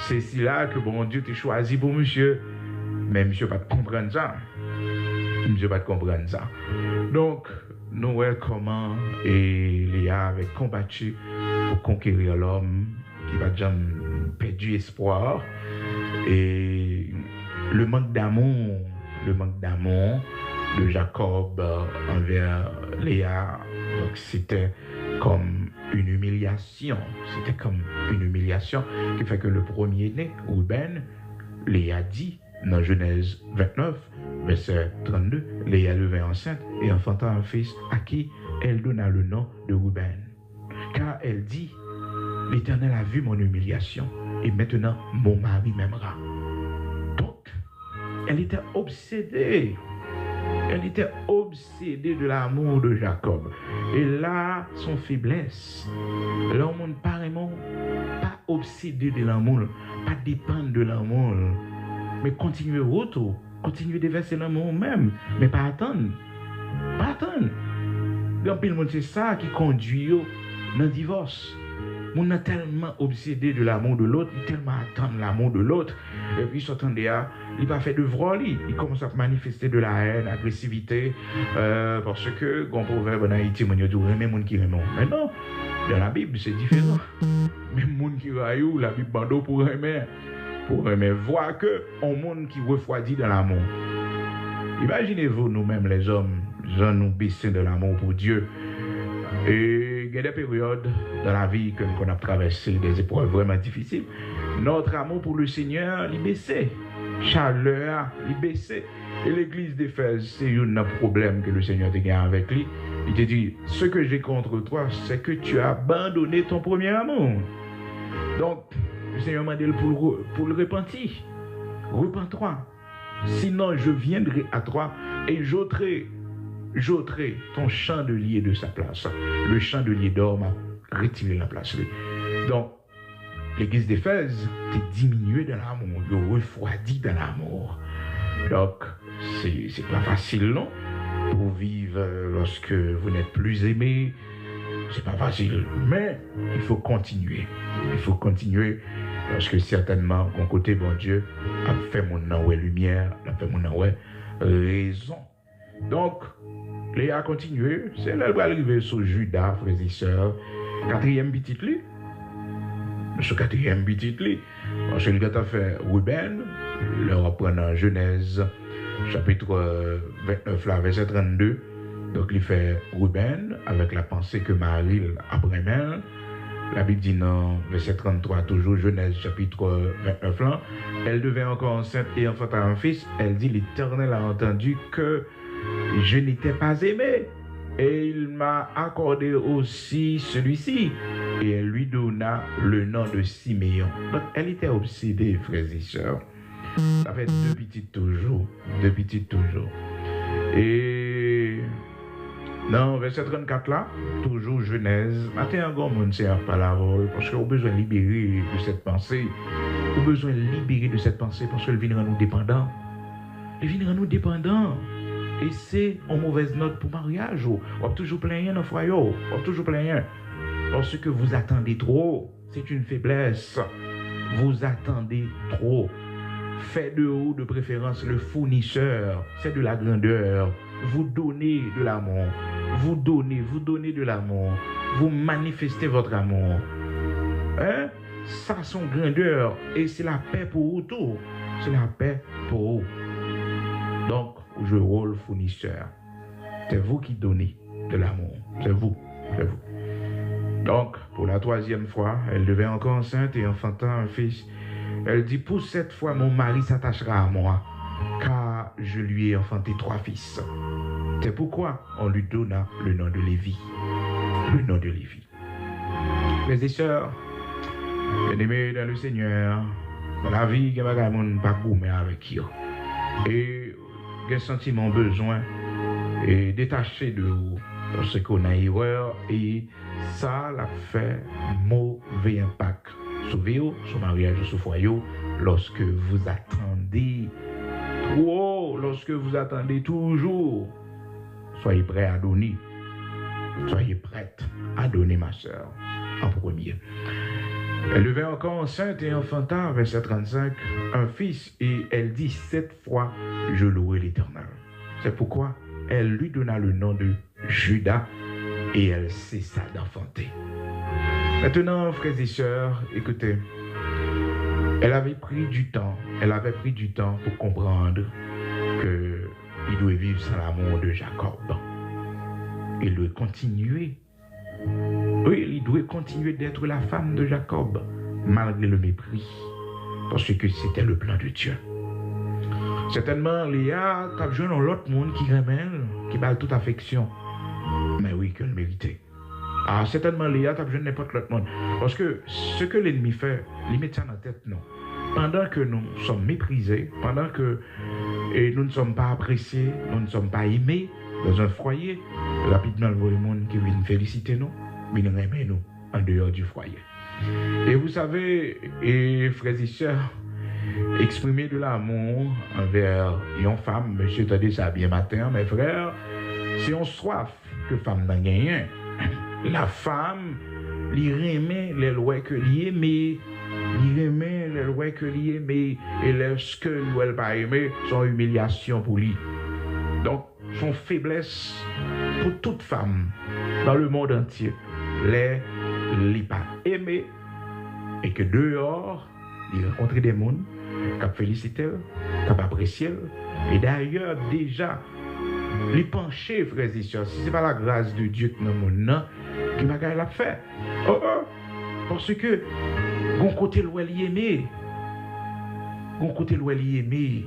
C'est si là que bon Dieu t'a choisi pour monsieur. Mais monsieur pas comprendre ça. Monsieur pas comprendre ça. Donc nous voyons comment et Léa avait combattu pour conquérir l'homme qui va jamais perdre espoir et le manque d'amour de Jacob envers Léa, donc c'était comme une humiliation. C'était comme une humiliation qui fait que le premier-né, Ruben, Léa dit dans Genèse 29, verset 32, Léa devint enceinte et enfanta un fils à qui elle donna le nom de Ruben. Car elle dit, l'Éternel a vu mon humiliation et maintenant mon mari m'aimera. Donc, elle était obsédée. Elle était obsédée de l'amour de Jacob. Et là, son faiblesse. L'homme apparemment pas obsédé de l'amour, pas dépendre de l'amour, mais continuer autour, continuer de verser l'amour même, mais pas attendre. Pas attendre. Donc, c'est ça qui conduit dans le divorce. On est tellement obsédé de l'amour de l'autre, il tellement attend l'amour de l'autre, et puis sortant de là, il va faire de vrai, il commence à manifester de la haine, l'agressivité, parce que, quand proverbe en Haïti, on dit, même monde qui aime. Mais non, dans la Bible, c'est différent. Même monde qui raille, la Bible bando pour aimer, voir que un monde qui refroidit dans l'amour. Imaginez-vous, nous-mêmes, les hommes, nous baissons de l'amour pour Dieu. Et il y a des périodes dans la vie que nous avons traversé des épreuves vraiment difficiles. Notre amour pour le Seigneur, il baissait. Chaleur, il baissait. Et l'église d'Éphèse, c'est un problème que le Seigneur te gagne avec lui. Il te dit, ce que j'ai contre toi, c'est que tu as abandonné ton premier amour. Donc, le Seigneur m'a dit pour le repentir. Repens-toi. Sinon, je viendrai à toi et j'ôterai ton chandelier de sa place. Le chandelier d'or retirer la place. Donc, l'église d'Éphèse est diminuée dans l'amour, elle refroidie dans l'amour. Donc, c'est pas facile, non? Pour vivre lorsque vous n'êtes plus aimé, c'est pas facile, mais il faut continuer. Il faut continuer parce que certainement, mon côté, bon Dieu, a fait mon nom lumière, a fait mon nom raison. Donc, Léa a continué, c'est là où arriver sur Judas, frères et sœurs, quatrième petit lit. Ce quatrième petit lit, parce que le gars a fait Ruben, le reprenant Genèse, chapitre 29, là, verset 32. Donc, il fait Ruben avec la pensée que Marie après même. La Bible dit non, verset 33, toujours Genèse, chapitre 29, là. Elle devait encore enceinte et enfanta un fils. Elle dit, l'Éternel a entendu que je n'étais pas aimé. Et il m'a accordé aussi celui-ci. Et elle lui donna le nom de Siméon. Donc, elle était obsédée, frères et sœurs. Ça fait deux petites toujours. Et dans verset 34 là, toujours Genèse, matin un grand monde c'est un parole, parce qu'on a besoin de libérer de cette pensée. On a besoin de libérer de cette pensée parce qu'elle vient nous dépendants. Elle vient nous dépendants. Et c'est en mauvaise note pour mariage. On a toujours plein dans le foyer. On a toujours plein. Parce que vous attendez trop. C'est une faiblesse. Vous attendez trop. Faites de haut de préférence le fournisseur. C'est de la grandeur. Vous donnez de l'amour. Vous donnez de l'amour. Vous manifestez votre amour. Hein? Ça, son grandeur. Et c'est la paix pour vous tout. C'est la paix pour vous. Donc, je rôle fournisseur. C'est vous qui donnez de l'amour. C'est vous. Donc, pour la troisième fois, elle devait encore enceinte et enfantant un fils. Elle dit, pour cette fois, mon mari s'attachera à moi, car je lui ai enfanté 3 fils. C'est pourquoi on lui donna le nom de Lévi. Le nom de Lévi. Mes et sœurs, bien-aimés dans le Seigneur, dans la vie, il y a des gens qui pas gourmet avec eux. Et j'ai senti mon besoin et détaché de vous parce qu'on a erreur et ça l'a fait mauvais impact sur vous, sur mariage, sur foyer, lorsque vous attendez trop, lorsque vous attendez toujours. Soyez prêts à donner. Soyez prête à donner, ma sœur, en premier. Elle devait encore enceinte et enfanta, verset 35, un fils, et elle dit 7 fois, je louerai l'Éternel. C'est pourquoi elle lui donna le nom de Judas, et elle cessa d'enfanter. Maintenant, frères et sœurs, écoutez, elle avait pris du temps pour comprendre qu'il doit vivre sans l'amour de Jacob. Il doit continuer. Oui, il doit continuer d'être la femme de Jacob, malgré le mépris, parce que c'était le plan de Dieu. Certainement, Léa, t'as besoin d'un autre monde qui ramène, qui bat toute affection. Mais oui, qu'elle méritait. Ah, certainement, Léa, t'as besoin de n'importe l'autre monde. Parce que ce que l'ennemi fait, il met ça dans la tête, non. Pendant que nous sommes méprisés, pendant que nous ne sommes pas appréciés, nous ne sommes pas aimés dans un foyer, rapidement, le monde qui vient féliciter nous, vient aimer nous en dehors du foyer. Et vous savez, frères et sœurs, exprimer de l'amour envers une femme, monsieur, t'as dit ça bien matin, mes frères, c'est une soif que femme n'a gagné. La femme, lui remet les lois que lui aimait, et lorsque lui elle pas aimé, son humiliation pour lui. Donc, son faiblesse pour toute femme dans le monde entier, les pas aimé, et que dehors, il rencontre des gens qui félicitent, qui apprécient, et d'ailleurs déjà, les pencher, frères et sœurs, si ce n'est pas la grâce de Dieu que nous avons, qui m'a l'a fait. Parce que, bon côté l'ouel y aimé, bon côté l'ouel y aimé,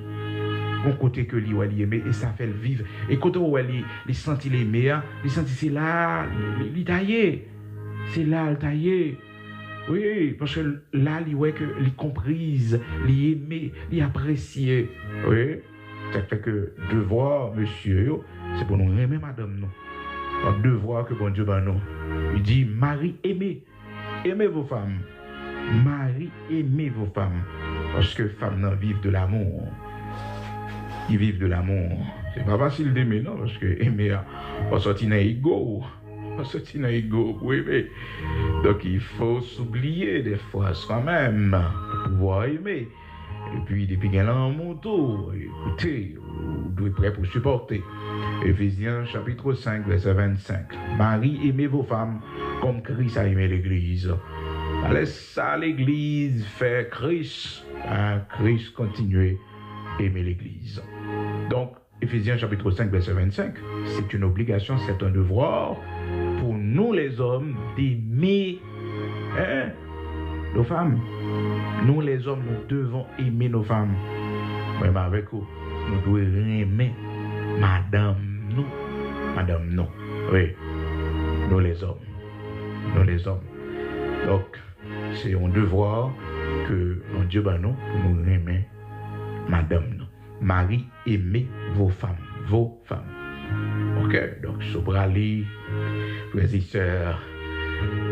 bon côté que l'ouel y aimé, et ça fait le vivre. Et quand on les sentit les meilleurs, les sentit c'est là, les taillés, c'est là le taillé. Oui, parce que là, il voit que les comprises, les aimer, les apprécier. Oui, ça fait que devoir, monsieur, c'est pour nous aimer madame, non. un devoir que bon Dieu ben nous. Il dit, mari, aimez vos femmes. Mari, aimez vos femmes. Parce que femmes n'en vivent de l'amour. Ils vivent de l'amour. C'est pas facile d'aimer, non? Parce que aimer, on sortit dans l'ego. On sortit dans l'ego pour aimer. Donc il faut s'oublier des fois soi-même pour pouvoir aimer. Et puis, depuis qu'il y a l'amour, écoutez, vous devez être prêt pour supporter. Éphésiens chapitre 5, verset 25. Marie, aimez vos femmes comme Christ a aimé l'Église. Laisse ça l'Église faire Christ. Christ continuer à aimer l'Église. Donc, Éphésiens chapitre 5, verset 25, c'est une obligation, c'est un devoir pour nous les hommes d'aimer nos femmes. Nous les hommes, nous devons aimer nos femmes. Même avec vous, nous devons aimer madame nous. Madame nous. Oui. Nous les hommes. Nous les hommes. Donc, c'est un devoir que mon Dieu ben nous, nous aimer madame nous. Marie, aimez vos femmes. Vos femmes. Ok, donc, Sobrali, frères et sœurs,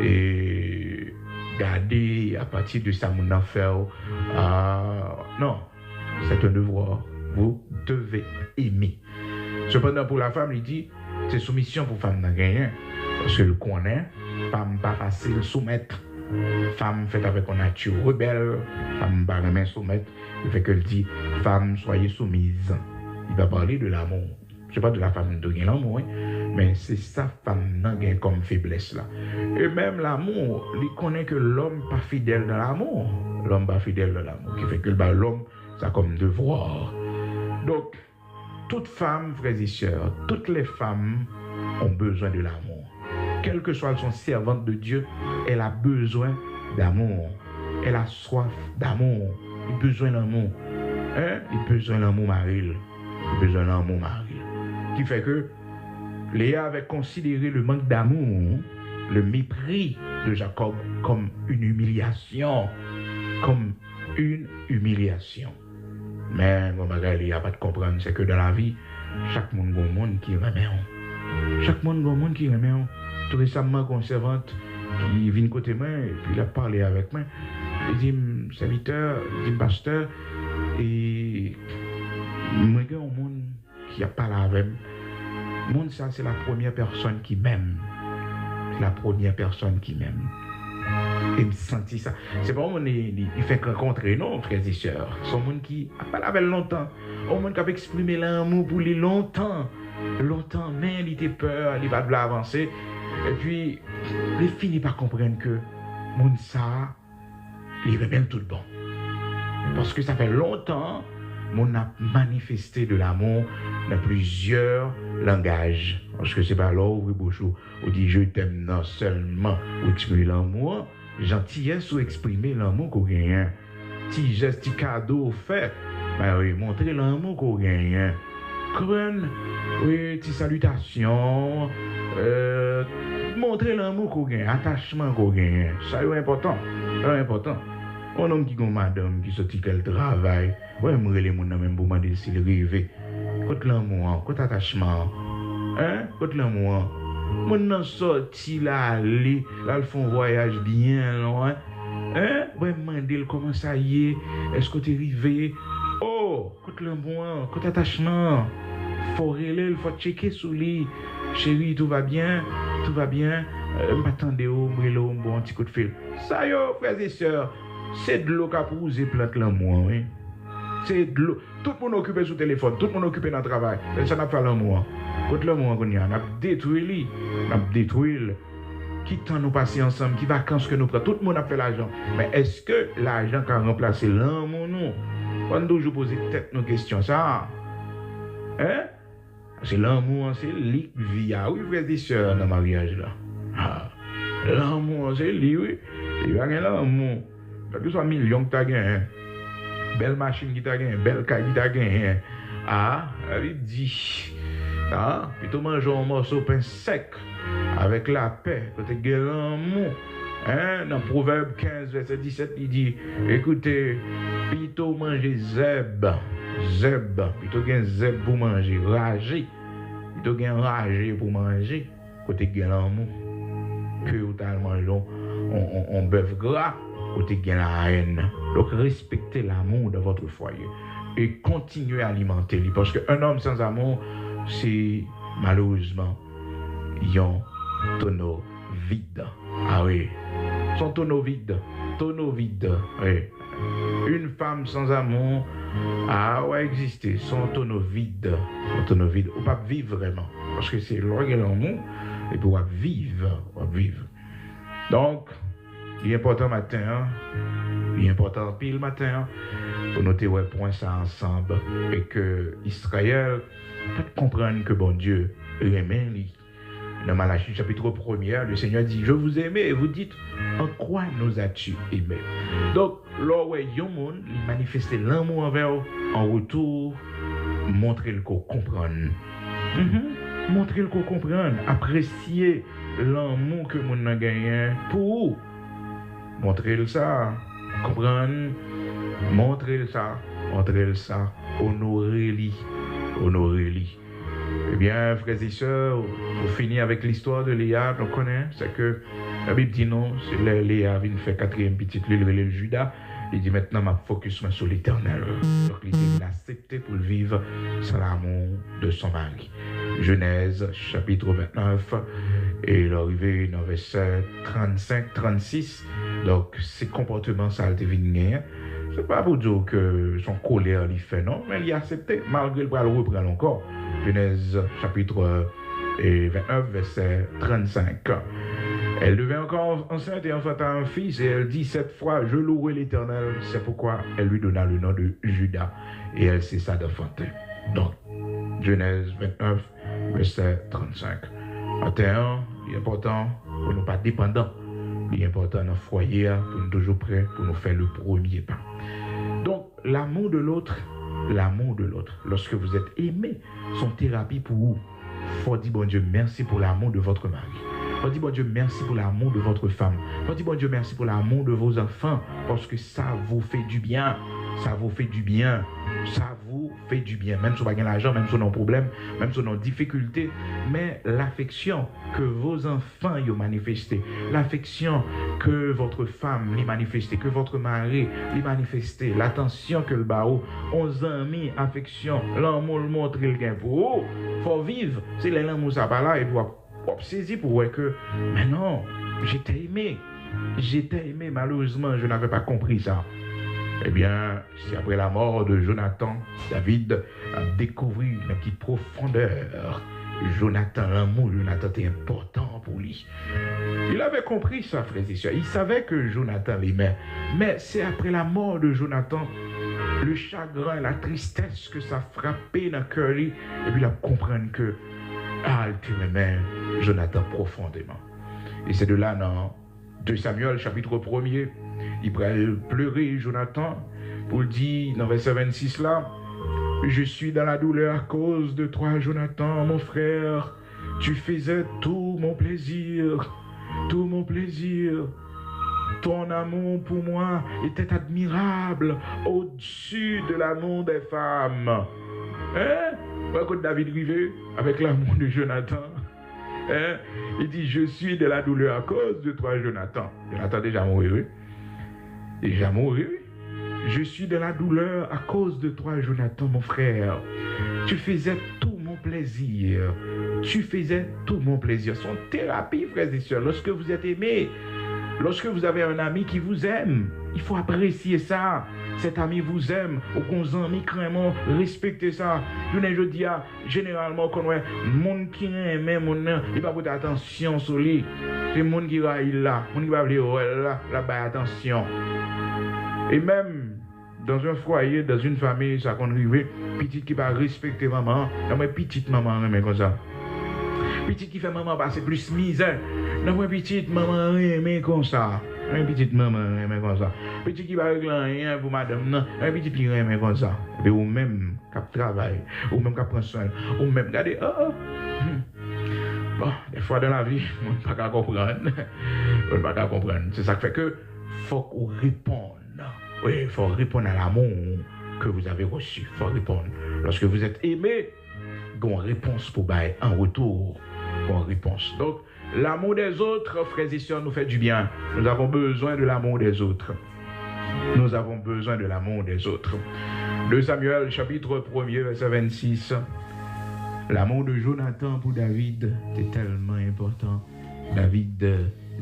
et garder à partir de ça mon affaire. Non, c'est un devoir. Vous devez aimer. Cependant, pour la femme, il dit, c'est soumission pour femme n'a gagné. Parce que le connaît, femme pas facile soumettre. Femme faite avec une nature rebelle, femme pas jamais soumettre. Il fait qu'elle dit, femme, soyez soumise. Il va parler de l'amour. Je ne sais pas de la femme de l'amour, hein, mais c'est sa femme n'a gain comme faiblesse là. Et même l'amour, il connaît que l'homme pas fidèle dans l'amour. L'homme pas fidèle dans l'amour. Qui fait que l'homme, ça comme devoir. Donc, toute femme, frères et sœurs, toutes les femmes ont besoin de l'amour. Quelle que soit son servante de Dieu, elle a besoin d'amour. Elle a soif d'amour. Il a besoin d'amour. Hein? Il a besoin d'amour, Marie. Il a besoin d'amour, Marie. Qui fait que Léa avait considéré le manque d'amour, le mépris de Jacob comme une humiliation. Comme une humiliation. Mais, mon bagage, il n'y a pas de comprendre, c'est que dans la vie, chaque monde a un monde qui remet. Chaque monde a un monde qui remet. Tout récemment, une servante qui vient côté moi, et puis il a parlé avec moi. Il dit, serviteur, il dit, pasteur, et moi, j'ai un monde qui a parlé avec moi. Le monde, ça, c'est la première personne qui m'aime. C'est la première personne qui m'aime. Et me sentir ça. C'est pas un monde qui fait rencontrer, non, frères et sœurs. C'est un monde qui a parlé avec longtemps. Un monde qui a exprimé l'amour pour lui longtemps. Longtemps, mais il était peur, il va vouloir avancer. Et puis, il finit par comprendre que le monde, ça, il remet tout bon. Parce que ça fait longtemps qu'on a manifesté de l'amour dans plusieurs langages. Parce que c'est pas là où on dit je t'aime non seulement ou exprimer l'amour, gentillesse ou exprimer l'amour qu'on gagne. Petit geste, petit cadeau fait, ben oui, montrer l'amour qu'on gagne. Comprenez? Oui, petite salutation, montrer l'amour qu'on gagne, attachement qu'on gagne. Ça est important, c'est important. Un homme qui a une madame qui sortit qu'elle travaille, ouais, moi les gens même pour demander s'il rêve. Côté l'amour, côté attachement, hein, côté l'amour. Mon sorti là, aller, là, ils font un voyage bien loin, hein, ouais, demander comment ça y est-ce que tu es arrivé? Oh, côté l'amour, côté attachement. Faut relayer, il faut checker sur lui. Chérie, tout va bien, tout va bien. M'attendez au bon un petit coup de fil. Ça y est, frères et sœurs, c'est de l'eau qui a posé plante l'amour, oui. C'est de l'eau. Tout le monde occupé sur le téléphone, tout le monde occupé dans le travail. Et ça n'a pas l'amour. Quand l'amour, on a détruit lui, on a détruit lui. Qui temps nous passer ensemble, qui vacances que nous prenons, tout le monde a fait l'argent. Mais est-ce que l'argent qui a remplacé l'amour, nous? On doit toujours poser peut-être nos questions, ça. Hein? C'est l'amour, c'est lui qui vit. Oui, frères et sœurs, dans le mariage là. L'amour, c'est lui, oui. Il va gagner l'amour. Quel que soit million que tu as gagné, belle machine qui t'a gagné, belle caille qui t'a gagné. Elle dit, plutôt manger un morceau de pain sec avec la paix, quand tu as l'amour. Dans Proverbe 15, verset 17, il dit, écoutez, plutôt manger zeb, plutôt gain zeb pour manger, rager, plutôt gain rager pour manger, côté gain l'amour, que vous avez mangé on bœuf gras, côté gain la haine. Donc respectez l'amour de votre foyer et continuez à alimenter. Parce qu'un homme sans amour, c'est malheureusement un tonneau vide. Ah oui, son tonneau vide, oui. Une femme sans amour, ah ouais, exister, son tonneau vide, ou pas vivre vraiment, parce que c'est loin l'amour, et puis on va vivre. Donc, il est important matin, il est important pile matin, pour noter ouais point ça ensemble, et que Israël peut comprendre que bon Dieu aime lui. Dans Malachie chapitre 1er, le Seigneur dit, je vous aime, et vous dites, en quoi nous as-tu aimé? Donc, là où il manifeste l'amour envers en retour, montrez le qu'on comprenne. Montrez le qu'on comprenne, appréciez l'amour que mon a gagné pour montrer le ça, comprendre, montrer le ça, honorer-lui. Eh bien, frères et sœurs, pour finir avec l'histoire de Léa, on connaît, c'est que la Bible dit non, c'est Léa vient faire quatrième petite, le Judas. Il dit maintenant, ma focus sur l'Éternel. Donc, il dit accepté pour le vivre sans l'amour de son mari. Genèse, chapitre 29, et l'arrivée dans verset 35-36. Donc, ces comportements, ça a été venu. C'est pas pour dire que son colère lui fait, non, mais il a accepté, malgré le bras le reprendre encore. Genèse, chapitre 29, verset 35. Elle devint encore enceinte et enfanta un fils, et elle dit cette fois, je louerai l'Éternel. C'est pourquoi elle lui donna le nom de Judas, et elle cessa d'enfanter. Donc, Genèse 29, verset 35. 21, il est important pour nous pas dépendants. Il est important dans le foyer, pour nous toujours prêts, pour nous faire le premier pas. Donc, l'amour de l'autre, lorsque vous êtes aimé, son thérapie pour vous. Faut dire, bon Dieu, merci pour l'amour de votre mari. Faut dire, bon Dieu, merci pour l'amour de votre femme. Faut dire, bon Dieu, merci pour l'amour de vos enfants, parce que ça vous fait du bien. Même si vous n'avez pas l'argent, même si vous avez un problème, même si vous avez une difficulté, mais l'affection que vos enfants y ont manifesté, l'affection que votre femme les manifesté, que votre mari les manifesté, l'attention que le barreau, aux amis, affection, l'amour le montre le gain pour vous, faut vivre. C'est l'amour ça va là et pour saisir pour voir que, mais non, j'étais aimé, malheureusement, je n'avais pas compris ça. Eh bien, c'est après la mort de Jonathan, David a découvert dans quelle profondeur l'amour de Jonathan était important pour lui. Il avait compris ça, frères et sœurs. Il savait que Jonathan l'aimait. Mais c'est après la mort de Jonathan, le chagrin, la tristesse que ça frappait dans le cœur, et puis il a compris que il aimait Jonathan profondément. Et c'est de là, dans 2 Samuel, chapitre 1er, il pourrait pleurer, Jonathan, pour le dire dans verset 26 là, je suis dans la douleur à cause de toi, Jonathan, mon frère. Tu faisais tout mon plaisir. Ton amour pour moi était admirable, au-dessus de l'amour des femmes. Hein? Quand David arrivait avec l'amour de Jonathan, hein? Il dit, je suis de la douleur à cause de toi, Jonathan. Jonathan déjà mouru. Je suis de la douleur à cause de toi, Jonathan, mon frère. Tu faisais tout mon plaisir. Son thérapie, frères et sœurs, lorsque vous êtes aimé, lorsque vous avez un ami qui vous aime, il faut apprécier ça. Cet ami vous aime, ou qu'on amis vraiment respectez ça. Je dis généralement qu'on voit monde qui aime, il va porter attention sur lui. C'est monde qui va là, monde qui va là, attention. Et même dans un foyer, dans une famille, ça qu'on arrive, petite qui va respecter maman, non mais petite maman mais comme ça. Petite qui fait maman passer plus misère. Non mais petite maman mais comme ça. Un petit maman mais comme ça. Petit qui va régler rien pour madame, non, un petit qui mais comme ça. Et ou même qui travaille, ou même qui prend soin, ou même regardez, Bon, des fois dans la vie, on ne peut pas comprendre. C'est ça qui fait que faut qu'on réponde. Oui, il faut répondre à l'amour que vous avez reçu. Il faut répondre. Lorsque vous êtes aimé, il y a une réponse pour bailler en retour. bonne réponse. Donc, l'amour des autres, frères et sœurs, nous fait du bien. Nous avons besoin de l'amour des autres. Nous avons besoin de l'amour des autres. 2 Samuel, chapitre 1er, verset 26. L'amour de Jonathan pour David était tellement important. David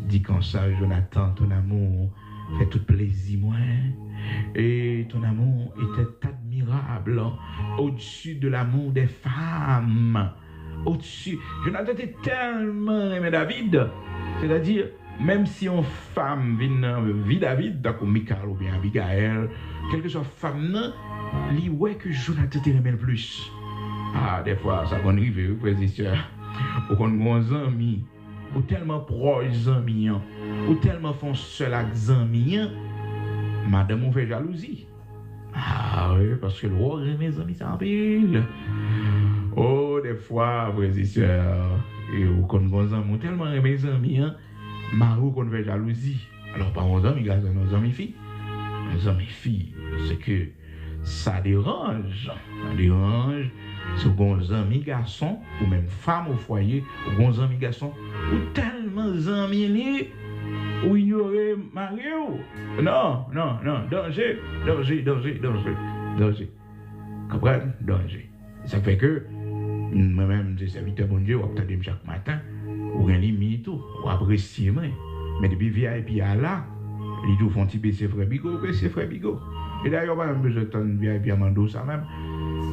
dit comme ça, Jonathan, ton amour fait tout plaisir, moi. Et ton amour était admirable, au-dessus de l'amour des femmes. Au-dessus. Jonathan était tellement aimé David. C'est-à-dire, même si une femme vit David, d'accord, Michal ou bien Abigail, quelle que soit femme, lui, ouais que Jonathan t'aimait le plus. Ah, des fois, ça va arriver, frères et sœurs. Ou qu'on a des amis, ou tellement proches amis, ou tellement font seul avec amis, madame, on fait jalousie. Ah oui, parce que le roi aime mes amis sans pile. Oh, des fois, frères et sœurs, et ou qu'on a des amis, tellement aime mes amis, marou qu'on fait jalousie. Alors, pas nos amis, garçons, nos amis filles. Nos amis filles, c'est que ça dérange. Ça dérange. Si vous avez des amis garçons, ou même femmes au foyer, ou des amis garçons, ou tellement d'amis, ou ignorer Mario. Non, danger. Comprenez? Danger. Ça fait que, moi-même, des serviteurs bon Dieu, ou attendez chaque matin, ou rien limite tout, ou apprécier moi. Mais depuis VIP à là, les deux font baisser frère Bigot. Et d'ailleurs, pas même besoin de VIP à Mando, ça même.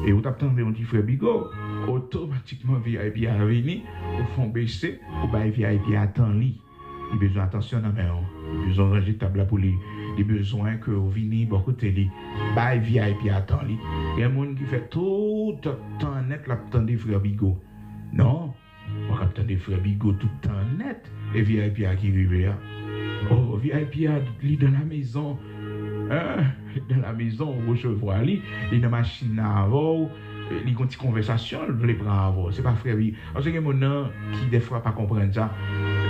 Et vous attendez un petit frère Bigot, automatiquement VIP à venir, vous font baisser, ou bien VIP à temps lit. Il a besoin d'attention dans la main. Il a besoin de ranger table pour lui. Il a besoin que vous veniez beaucoup de lui. Bah, VIP à temps lit. Il y a un monde qui fait tout le temps net l'attendre frère Bigot. Non, on attendre frère Bigot tout le temps net. Et VIP à qui arrive là. Oh, VIP à lui dans la maison. Dans la maison, vous recevoir lui. Il y a une machine à avoir. Il y a une petite conversation, vous les prendre avant. C'est pas frère. Parce que il y a des gens qui des fois pas comprennent ça.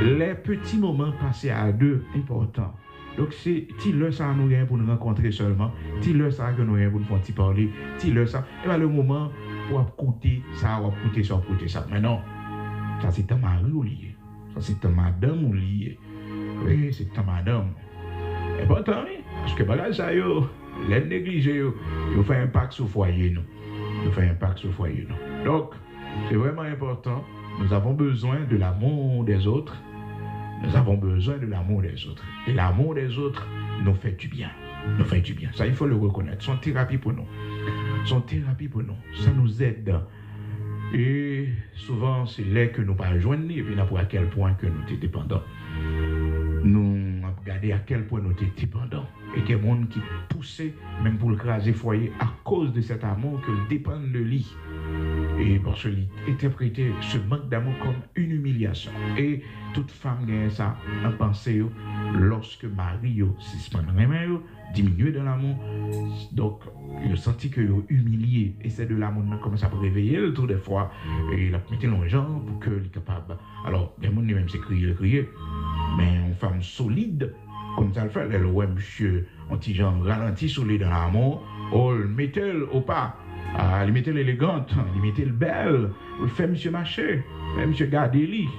Les petits moments passés à deux, importants. Donc c'est le ça nous rien pour nous rencontrer seulement, le ça que nous rien pour nous faire parler, le ça. Et bien le moment pour écouter ça, ou écouter ça. Mais non, ça c'est ta mari ou lié. Ça c'est ta madame ou lié. Oui, c'est ta madame. Important, oui. Parce que bagage ça yo, les négligés yo fait impact sur le foyer nous. Donc, c'est vraiment important. Nous avons besoin de l'amour des autres. Et l'amour des autres nous fait du bien. Ça, il faut le reconnaître. Son thérapie pour nous. Ça nous aide. Et souvent, c'est là que nous pas joindre et puis à quel point que nous sommes dépendants. Nous regardons à quel point nous sommes dépendants. Et qu'il y a des gens qui poussent, même pour le craser foyer, à cause de cet amour que dépendent de lui. Et parce qu'il interprétait ce manque d'amour comme une humiliation. Et toute femme gagne ça en pensée lorsque Marie suspend les mains, diminue dans l'amour. Donc, il a senti qu'il est humilié. Et c'est de l'amour qui commence à réveiller le tour des fois. Et il a mis les gens pour qu'il soit capable. Alors, les gens même c'est crier. Mais une femme solide, comme ça le fait, elle ouais, monsieur, un petit genre ralenti solide dans l'amour. Oh, mettez-le au pas. Il mettait l'élégante, il mettait le belle, il fait monsieur marcher, monsieur garder-lui,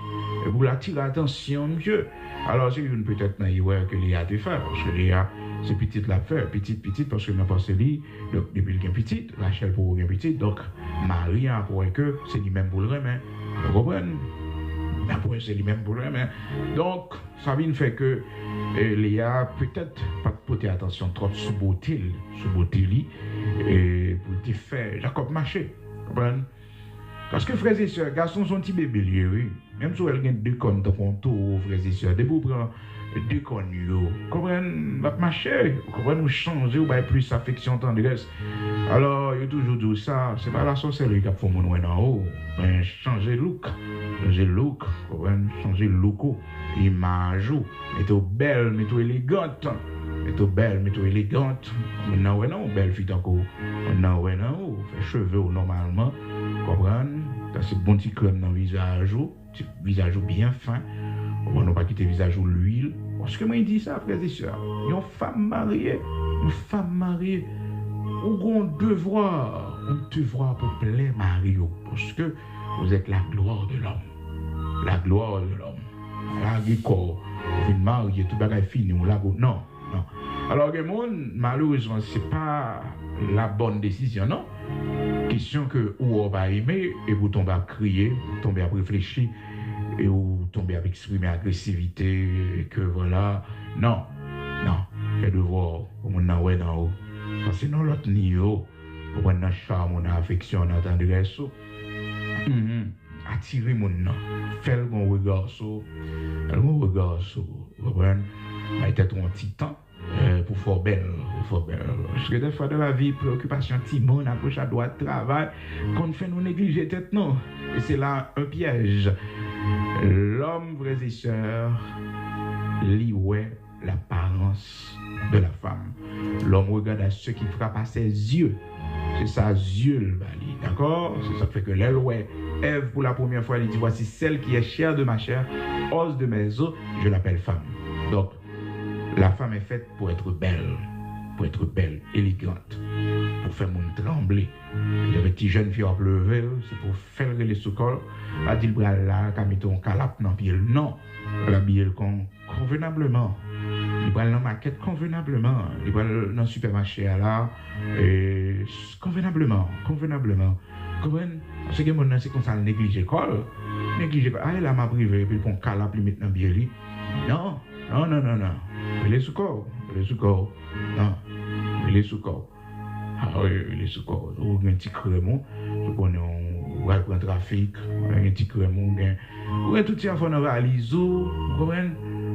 et vous l'attirez l'attention, monsieur. Alors, c'est une peut-être naïve que Léa a fait, parce que Léa, c'est petite la fait, petite, parce que n'a pas lui, donc depuis qu'il est petite, Rachel pour une petite, donc Marie a pour que c'est lui-même pour le remettre. Vous comprenez? Après, c'est lui-même pour le remettre. Donc, ça vient fait que Léa, peut-être, pas porter attention trop sous beauté, et pour te faire Jacob marcher. Comprenez? Parce que frères et sœurs, garçons sont petits bébés, oui. Même si elle a deux connes de contour, frères et sœurs, dès que vous prenez deux connes, comprenez? Va marcher, comprenez? Vous changer, vous avez plus affection, tendresse. Alors, il y a toujours dit ça, c'est pas la sorcellerie qui a fait mon en haut, mais changer le look, comprenez? Changer le look, image, mettez-vous belle, mettez-vous élégante. Mettez-vous belle, mettez-vous élégante. Maintenant, non, belle fille encore. Maintenant, non, fait cheveux normalement. Comprenez? C'est bon petit crème dans le visage bien fin. On ne va pas quitter le visage ou l'huile. Parce que moi, il dit ça, frères et sœurs. Une femme mariée, on a un devoir pour plaire Mario. Parce que vous êtes la gloire de l'homme. la gloire de l'homme. Là, il y a corps, une mariée, tout le monde fini, non, non. Alors, le monde, malheureusement, ce n'est pas la bonne décision, non? Question que ou on va aimer et vous tombez à crier, vous tombez à réfléchir et vous tombez à exprimer agressivité et que voilà. Non, fait devoir, au monde dans haut. Parce que dans l'autre niveau, pour prendre un charme, on a affection, on a tendresse. Attirer mon nom, faire mon regard sur, vous comprenez? Peut-être un petit temps. Pour faire belle. Parce que des fois dans la vie, préoccupation, timon, approche à droite, travail, qu'on fait nous négliger tête, non. Et c'est là un piège. L'homme, frères et sœurs, lit l'apparence de la femme. L'homme regarde à ce qui frappe à ses yeux. C'est ça, yeux le bali, d'accord? C'est ça qui fait que l'aile, Ève, pour la première fois, elle dit, voici celle qui est chair de ma chair, os de mes os, je l'appelle femme. Donc, la femme est faite pour être belle, élégante, pour faire mon trembler. Il y avait des petits jeunes filles à pleurer, c'est pour faire les sous-corps. Elle dit le bras là, quand il ton calap dans pied. Non, l'habiller convenablement. Il va dans la maquette convenablement. Il va dans le supermarché là, et convenablement. Comprenez? Parce que mon c'est comme ça, négliger quoi. Ah, elle a m'a privé, puis pour calap, lui mettre dans pied. Non. Il est sous corps. Non. Il est sous corps. Ah oui, il est sous corps. Ou un petit crémon. On va prendre trafic. Un petit crémon. Ou tout ça, on va aller vous comprenez?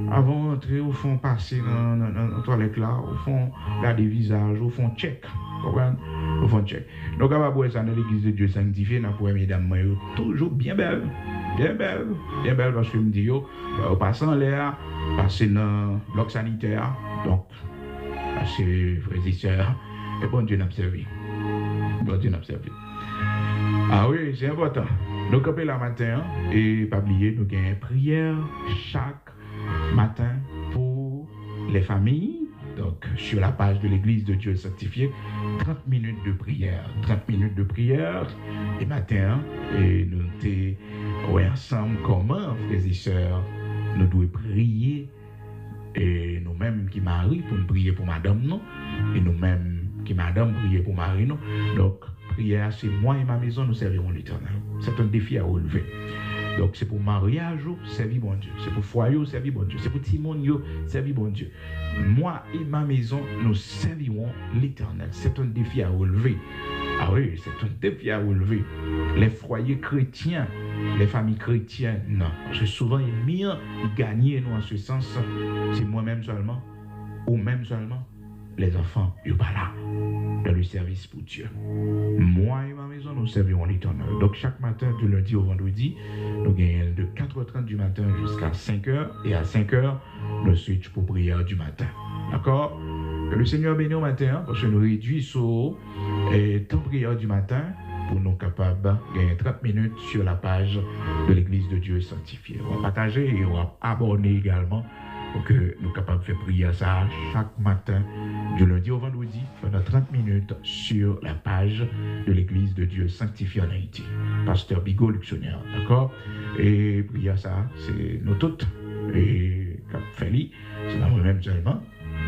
Avant d'entrer, au fond, passer dans la toilette là, au fond, garder visage, au fond, check. Comprenez? Au fond, check. Donc, on va voir ça dans l'église de Dieu sanctifié, dans pour mesdames, toujours bien belle. Bien belle, parce que je me dis, au passant l'air, passer dans le bloc sanitaire, donc, passer, frères et sœurs, et bon Dieu n'a servi. Ah oui, c'est important. Donc, on peut la matin, et pas oublier, nous avons une prière chaque matin pour les familles. Donc, sur la page de l'église de Dieu sanctifié, 30 minutes de prière. 30 minutes de prière, et matin, et nous sommes ensemble comment, frères et sœurs, nous devons prier, et nous-mêmes qui marient pour nous prier pour madame, non, et nous-mêmes qui madame prier pour mari, non. Donc, prière, c'est moi et ma maison, nous servirons l'Éternel. C'est un défi à relever. Donc, c'est pour mariage, servir bon Dieu. C'est pour foyer, servir bon Dieu. C'est pour Timon, servir bon Dieu. Moi et ma maison, nous servirons l'Éternel. C'est un défi à relever. Ah oui, c'est un défi à relever. Les foyers chrétiens, les familles chrétiennes, non. Parce que souvent, il est mieux gagner, nous, en ce sens, c'est moi-même seulement, ou même seulement, les enfants, ils sont pas là, dans le service pour Dieu. Moi et ma maison, nous servirons l'Éternel. Donc, chaque matin, du lundi au vendredi, nous gagnons de 4h30 du matin jusqu'à 5h, et à 5h, le switch pour prière du matin. D'accord? Que le Seigneur bénisse au matin, parce que nous réduisons le temps de prière du matin pour nous capables de gagner 30 minutes sur la page de l'Église de Dieu sanctifiée. On va partager et on va abonner également pour que nous soyons capables de faire prier ça chaque matin, du lundi au vendredi, pendant 30 minutes sur la page de l'Église de Dieu sanctifiée en Haïti. Pasteur Bigot Luxonnière, d'accord? Et prier ça, c'est nous toutes. Et Cap Feli, c'est dans moi-même seulement.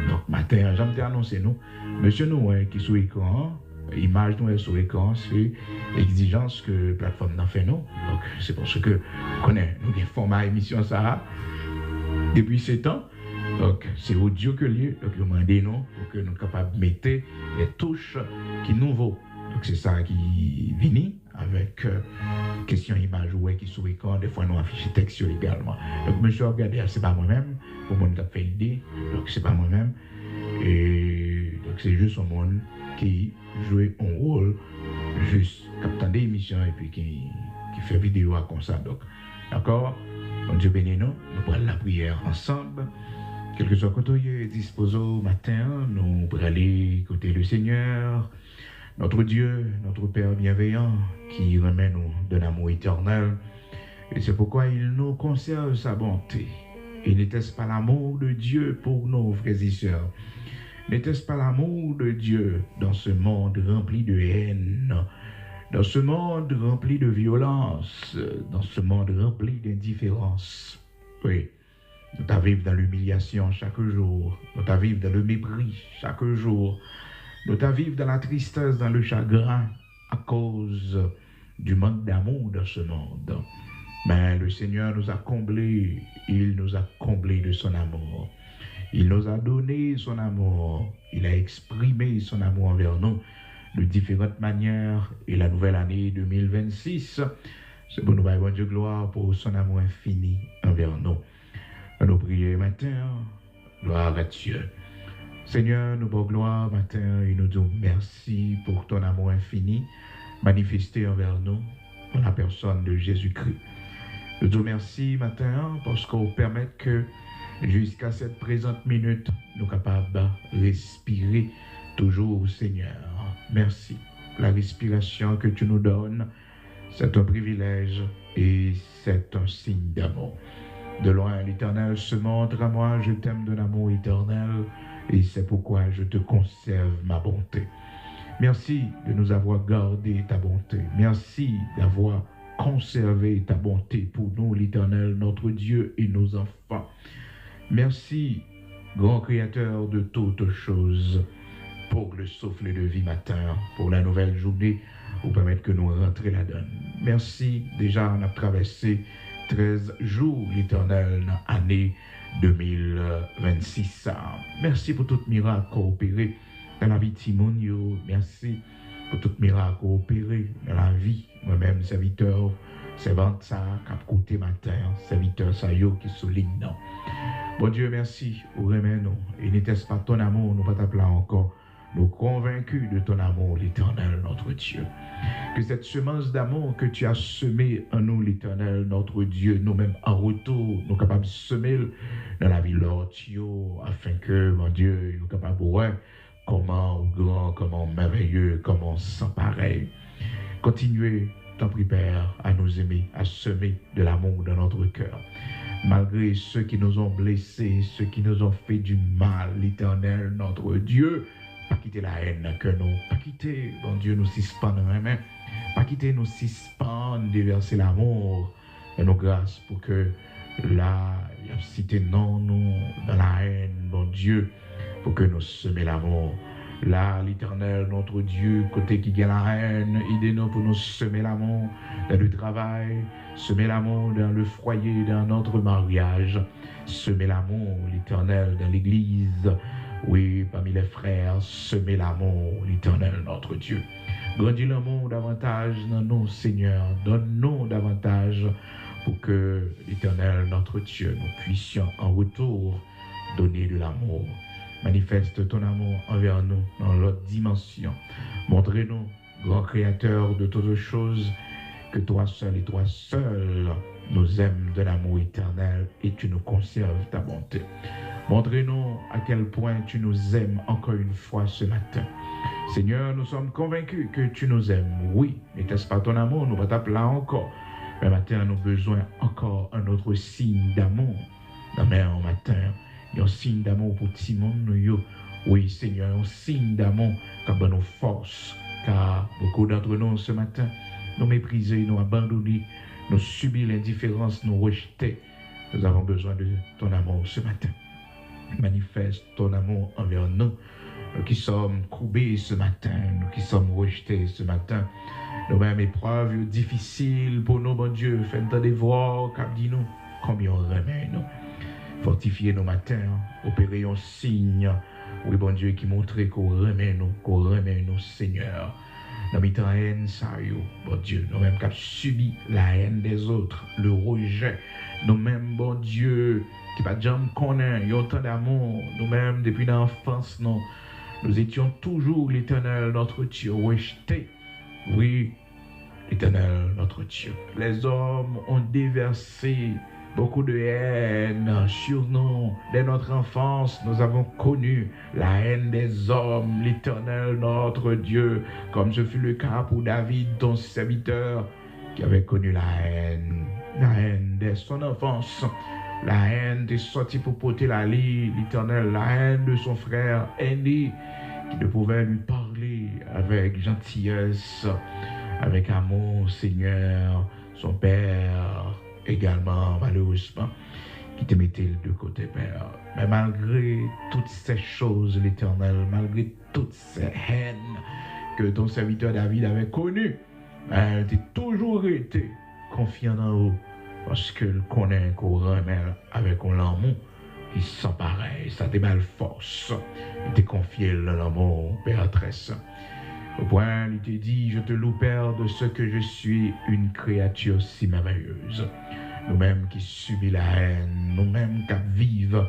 Donc, matin, j'aime annoncer nous. Monsieur nous, qui est sur l'écran, image nous est sur l'écran, c'est l'exigence que la plateforme n'a fait nous. Donc, c'est pour ce que nous connaissons, nous avons format émission ça depuis 7 ans. Donc, c'est audio que lieu. Donc, nous demandons nous pour que nous soyons capables de mettre les touches qui nous vaut. Donc, c'est ça qui vient avec question image ouais, qui sur l'écran. Des fois, nous affichons texte également. Donc, monsieur, regardez, c'est pas moi-même. Pour mon qui a fait l'idée. Donc, c'est pas moi-même. Et donc, c'est juste un monde qui joue un rôle, juste captant des émissions et puis qui fait vidéo comme ça. Donc, d'accord? Donc, Dieu bénisse nous. Nous prenons la prière ensemble. Quel que soit le côté disposé au matin, nous pourrons aller écouter le Seigneur, notre Dieu, notre Père bienveillant, qui remet nous de l'amour éternel. Et c'est pourquoi il nous conserve sa bonté. Et n'était-ce pas l'amour de Dieu pour nos frères et sœurs? N'était-ce pas l'amour de Dieu dans ce monde rempli de haine, Dans ce monde rempli de violence, dans ce monde rempli d'indifférence, oui, nous t'avons dans l'humiliation chaque jour, nous t'avons dans le mépris chaque jour, nous t'avons dans la tristesse, dans le chagrin, à cause du manque d'amour dans ce monde. Mais le Seigneur nous a comblés, il nous a comblés de son amour. Il nous a donné son amour, il a exprimé son amour envers nous de différentes manières. Et la nouvelle année 2026, c'est pour nous dire bon Dieu gloire pour son amour infini envers nous. Nous prions maintenant, gloire à Dieu. Seigneur, nous pour gloire matin et nous disons merci pour ton amour infini manifesté envers nous dans la personne de Jésus-Christ. Nous disons merci matin parce qu'on permet que jusqu'à cette présente minute, nous sommes capables de respirer toujours, Seigneur. Merci. La respiration que tu nous donnes, c'est un privilège et c'est un signe d'amour. De loin, l'Éternel se montre à moi, je t'aime d'un amour éternel et c'est pourquoi je te conserve ma bonté. Merci de nous avoir gardé ta bonté. Merci d'avoir conservé ta bonté pour nous, l'Éternel, notre Dieu et nos enfants. Merci, grand Créateur de toutes choses, pour le souffle de vie matin, pour la nouvelle journée, pour permettre que nous rentrions la donne. Merci, déjà on a traversé 13 jours, l'Éternel, dans l'année 2026. Merci pour tout miracle opéré dans la vie de Timonio. Merci pour tout miracle opéré dans la vie, moi-même, serviteur, servante ça, cap côté matin, serviteur ça yo qui souligne non. Bon Dieu, merci, ou remet nous, et n'était-ce pas ton amour, nous pas t'appeler encore, nous convaincus de ton amour, l'Éternel, notre Dieu. Que cette semence d'amour que tu as semée en nous, l'Éternel, notre Dieu, nous-mêmes en retour, nous capables de semer dans la vie l'ortio, afin que, mon Dieu, nous capables de voir comment grand, comment merveilleux, comment sans pareil. Continuez, t'en prie, Père, à nous aimer, à semer de l'amour dans notre cœur. Malgré ceux qui nous ont blessés, ceux qui nous ont fait du mal, l'Éternel, notre Dieu, pas quitter la haine que nous, pas quitter, bon Dieu, nous suspendre main, pas quitter nous suspendre, déverser l'amour et nos grâces pour que là, il y a cité non nous dans la haine, bon Dieu, pour que nous semions l'amour. Là, l'Éternel, notre Dieu, côté qui gagne la haine, aidez-nous pour nous semer l'amour dans le travail, semer l'amour dans le foyer, dans notre mariage, semer l'amour, l'Éternel, dans l'église, oui, parmi les frères, semer l'amour, l'Éternel, notre Dieu. Grandis l'amour davantage dans nous, Seigneur, donne-nous davantage pour que l'Éternel, notre Dieu, nous puissions en retour donner de l'amour. Manifeste ton amour envers nous dans l'autre dimension. Montrez-nous, grand Créateur de toutes choses, que toi seul et toi seul nous aimes de l'amour éternel et tu nous conserves ta bonté. Montrez-nous à quel point tu nous aimes encore une fois ce matin. Seigneur, nous sommes convaincus que tu nous aimes. Oui, n'était-ce pas ton amour, nous va t'appeler encore. Mais matin, nous avons besoin encore un autre signe d'amour. Demain matin, il y a un signe d'amour pour Timon. Oui, Seigneur, un signe d'amour qui a nos forces. Car beaucoup d'entre nous ce matin, nous mépriser, nous abandonner, nous subir l'indifférence, nous rejeter. Nous avons besoin de ton amour ce matin. Manifeste ton amour envers nous. Nous qui sommes courbés ce matin, nous qui sommes rejetés ce matin. Nous-mêmes épreuves difficiles pour nous, bon Dieu. Faites-nous des voix, cap dis-nous combien on remet nous. Fortifiez nos matins, opérez un signe, oui, bon Dieu, qui montre qu'on remet nous, Seigneur. Nous mettons la haine, ça, bon Dieu, nous-mêmes qui avons subi la haine des autres, le rejet, nous-mêmes, bon Dieu, qui pas jamais connaît, il y a autant d'amour, nous-mêmes, depuis l'enfance, nous étions toujours l'Éternel, notre Dieu, rejeté. Oui, l'Éternel, notre Dieu. Les hommes ont déversé beaucoup de haine sur nous. Dès notre enfance, nous avons connu la haine des hommes, l'Éternel, notre Dieu, comme ce fut le cas pour David, ton serviteur, qui avait connu la haine dès son enfance, la haine des sorties pour porter la lit, l'Éternel, la haine de son frère aîné, qui ne pouvait lui parler avec gentillesse. avec amour, Seigneur, son père également, malheureusement, qui te mettait de côté, Père. Mais malgré toutes ces choses, l'Éternel, malgré toutes ces haines que ton serviteur David avait connues, elle t'a toujours été confiant en vous, parce qu'elle connaît qu'on remet avec un l'amour, il sent pareil, ça te belle force. Il t'a confié l'amour, Père Tresse. Au point, il t'a dit, je te loue, Père, de ce que je suis une créature si merveilleuse. Nous-mêmes qui subissons la haine, nous-mêmes qui vivons,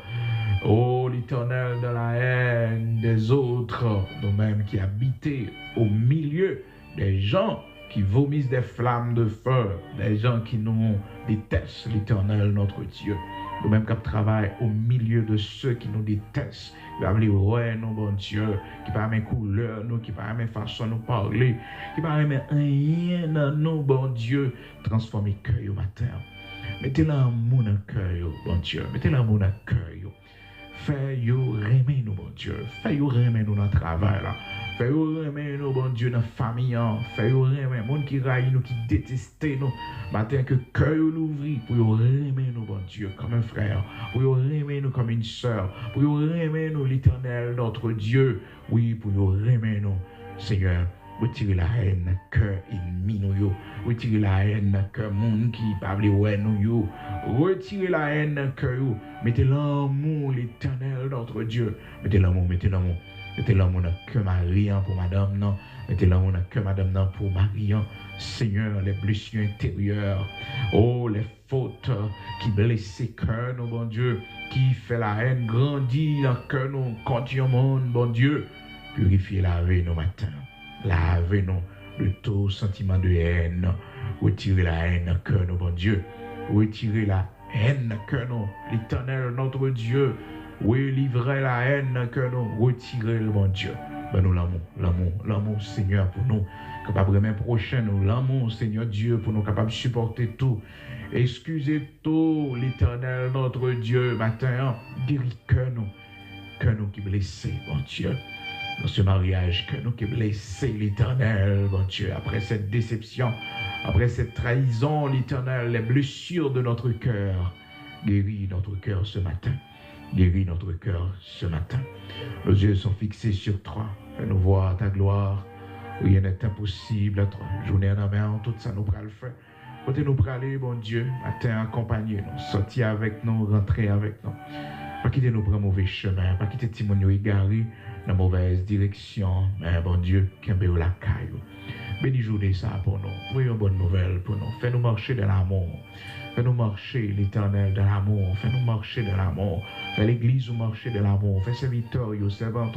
oh l'Éternel, de la haine des autres, nous-mêmes qui habitons au milieu des gens qui vomissent des flammes de feu, des gens qui nous détestent, l'Éternel, notre Dieu. Nous-mêmes qui travaillons au milieu de ceux qui nous détestent, qui parlent ouais, nous, bon Dieu, qui parlent mes couleurs, nous, qui parlent mes façons de nous parler, qui parlent mes rien dans nous, bon Dieu, transformez le cœur au matin. Mettez l'amour dans le cœur, bon Dieu. Mettez l'amour dans le cœur. Fais-vous remettre nous, bon Dieu. Fais-vous remettre nous dans le travail. Fais-vous remettre nous, bon Dieu, dans la famille. Fais-vous remettre les gens qui raillent nous, qui détestent nous. Matin, que le cœur l'ouvre pour vous remettre nous, bon Dieu, comme un frère. Pour vous remettre nous comme une soeur. Pour vous remettre nous, l'Éternel, notre Dieu. Oui, pour vous remettre nous, Seigneur. Retirez la haine, cœur ennemi nous. Retirez la haine, cœur monde qui parle ouais nous. Retirez la haine, cœur. Mettez l'amour, l'Éternel, notre Dieu. Mettez l'amour, mettez l'amour. Mettez l'amour dans le cœur Marian pour madame, non. Mettez l'amour dans le cœur madame, non, pour Marian. Seigneur, les blessures intérieures. Oh, les fautes qui blessent le cœur, nous, bon Dieu. Qui fait la haine grandir dans le cœur, nous, continuellement, bon Dieu. Purifiez la vie, nos matins. Lavez-nous de tout sentiment de haine. Retirez la haine dans le cœur, nous, bon Dieu. Retirez la haine dans le cœur, nous. L'Éternel, notre Dieu. Oui, livrez la haine dans le cœur, nous. Retirez le bon Dieu. Ben nous, l'amour, Seigneur, pour nous. Capable de même prochain, nous. L'amour, Seigneur Dieu, pour nous capables de supporter tout. Excusez tout, l'Éternel, notre Dieu. Matin, guéris cœur, nous qui blessés, bon Dieu. Dans ce mariage, que nous qui blessés, l'Éternel, bon Dieu, après cette déception, après cette trahison, l'Éternel, les blessures de notre cœur, guéris notre cœur ce matin. Guéris notre cœur ce matin. Nos yeux sont fixés sur toi. Fais-nous voir ta gloire. Rien n'est impossible à toi. Journée en main, tout ça nous pourra le faire. Côté nous pourra aller, bon Dieu, matin accompagner nous, sortir avec nous, rentrer avec nous. Pas quitter nous prendre mauvais chemin, pas quitter Timonio égaré dans mauvaise direction, mais bon Dieu, qu'un béo la caillou. Bénis journée ça pour nous. Prions une bonne nouvelle pour nous. Fais-nous marcher dans l'amour. Fais-nous marcher, l'Éternel, dans l'amour. Fais-nous marcher dans l'amour. Fais l'église ou marcher dans l'amour. Fais serviteurs, servants,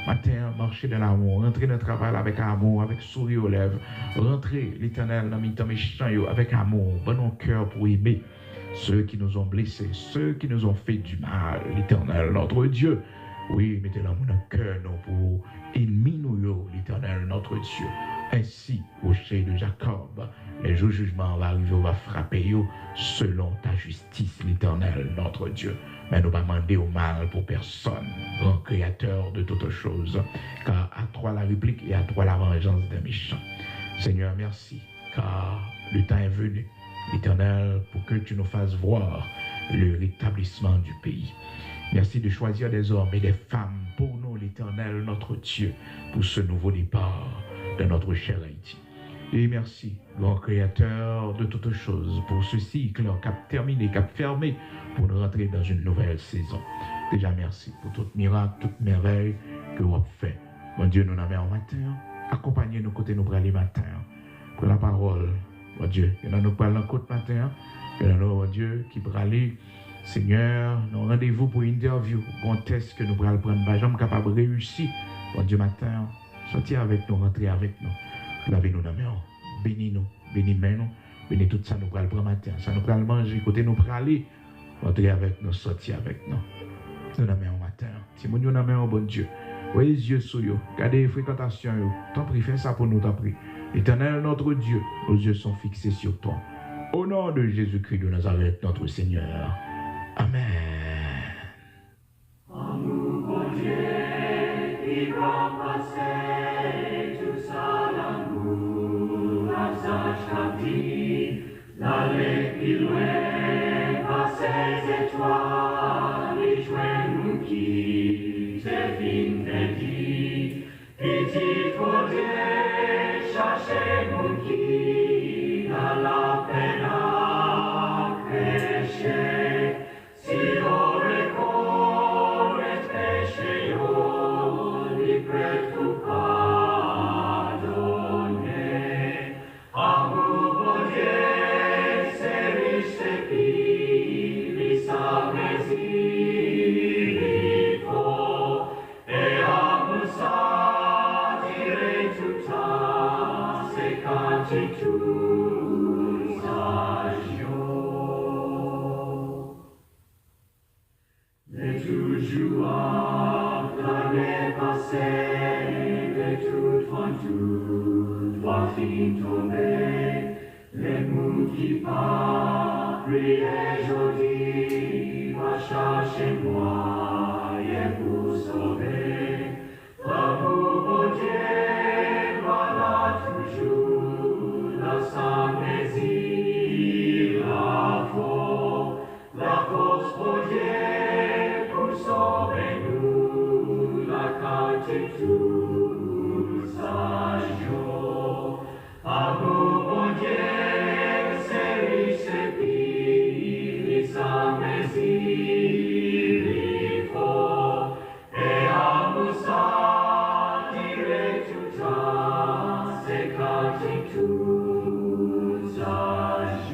matin, marcher dans l'amour. Rentrer dans le travail avec amour, avec sourire aux lèvres. Rentrer, l'Éternel, dans mes temps méchants, avec amour. Bon nos cœurs pour aimer ceux qui nous ont blessés, ceux qui nous ont fait du mal. L'Éternel, notre Dieu. Oui, mettez l'amour dans le cœur, nous, pour ennemis nous, l'Éternel, notre Dieu. Ainsi, rocher de Jacob, les jours jugement va arriver, va frapper selon ta justice, l'Éternel, notre Dieu. Mais nous ne pas demander au mal pour personne, grand créateur de toutes choses, car à toi la réplique et à toi la vengeance des méchants. Seigneur, merci, car le temps est venu, l'Éternel, pour que tu nous fasses voir le rétablissement du pays. Merci de choisir des hommes et des femmes pour nous, l'Éternel, notre Dieu, pour ce nouveau départ de notre cher Haïti. Et merci, grand créateur de toutes choses, pour ce cycle cap terminé, cap fermé, pour nous rentrer dans une nouvelle saison. Déjà merci pour tout miracle, toute merveille que vous avez fait. Mon Dieu, nous n'avons en matin, accompagnez-nous côté nous pour aller matin, pour la parole, mon Dieu, que nous parlons côté matin, que nous, mon Dieu, qui pour aller, Seigneur, nous rendez-vous pour une interview, bon test que nous pourrons prendre, pas jamais capable de réussir, mon Dieu, matin, sortir avec nous, rentrer avec nous. Lavez-nous dans la main, bénis-nous, bénis-nous, bénis tout ça, nous pourrons le prendre matin, ça nous pourrons le manger, côté nous pourrons aller, rentrer avec nous, sortir avec nous. Nous dans la main matin, si nous dans la main, bon Dieu, voyez les yeux sur eux, gardez les fréquentations, t'en prie, fais ça pour nous, t'en prie. Éternel, notre Dieu, nos yeux sont fixés sur toi. Au nom de Jésus-Christ de Nazareth, notre Seigneur. Amen. En nous, bon Dieu, qui grand passé tout ça l'amour. L'aller plus loin, par ces étoiles, les joints qui c'est fin perdu. Petit projet, chercher mon qui dans la peine à pécher. Si on récolte péché, on lui prête tout pardonner. Amour, bon Dieu, c'est riche, c'est pire, il s'amésit, il faut, et amour, ça, dirait tout ça, c'est quand tu tout ça, mais toujours l'année passée, de toute venture, toi fin tombée, les mots qui partent, priez aujourd'hui, va chercher moi, et pour sauver, l'amour au Dieu, voilà toujours, la saint-désir, la force pour Dieu, pour sauver nous, la qualité tout sage. Amour mon Dieu, c'est riche, c'est pire, sans mesure, il faut, et amour ça, dirait tout ça, c'est qualité tout sage.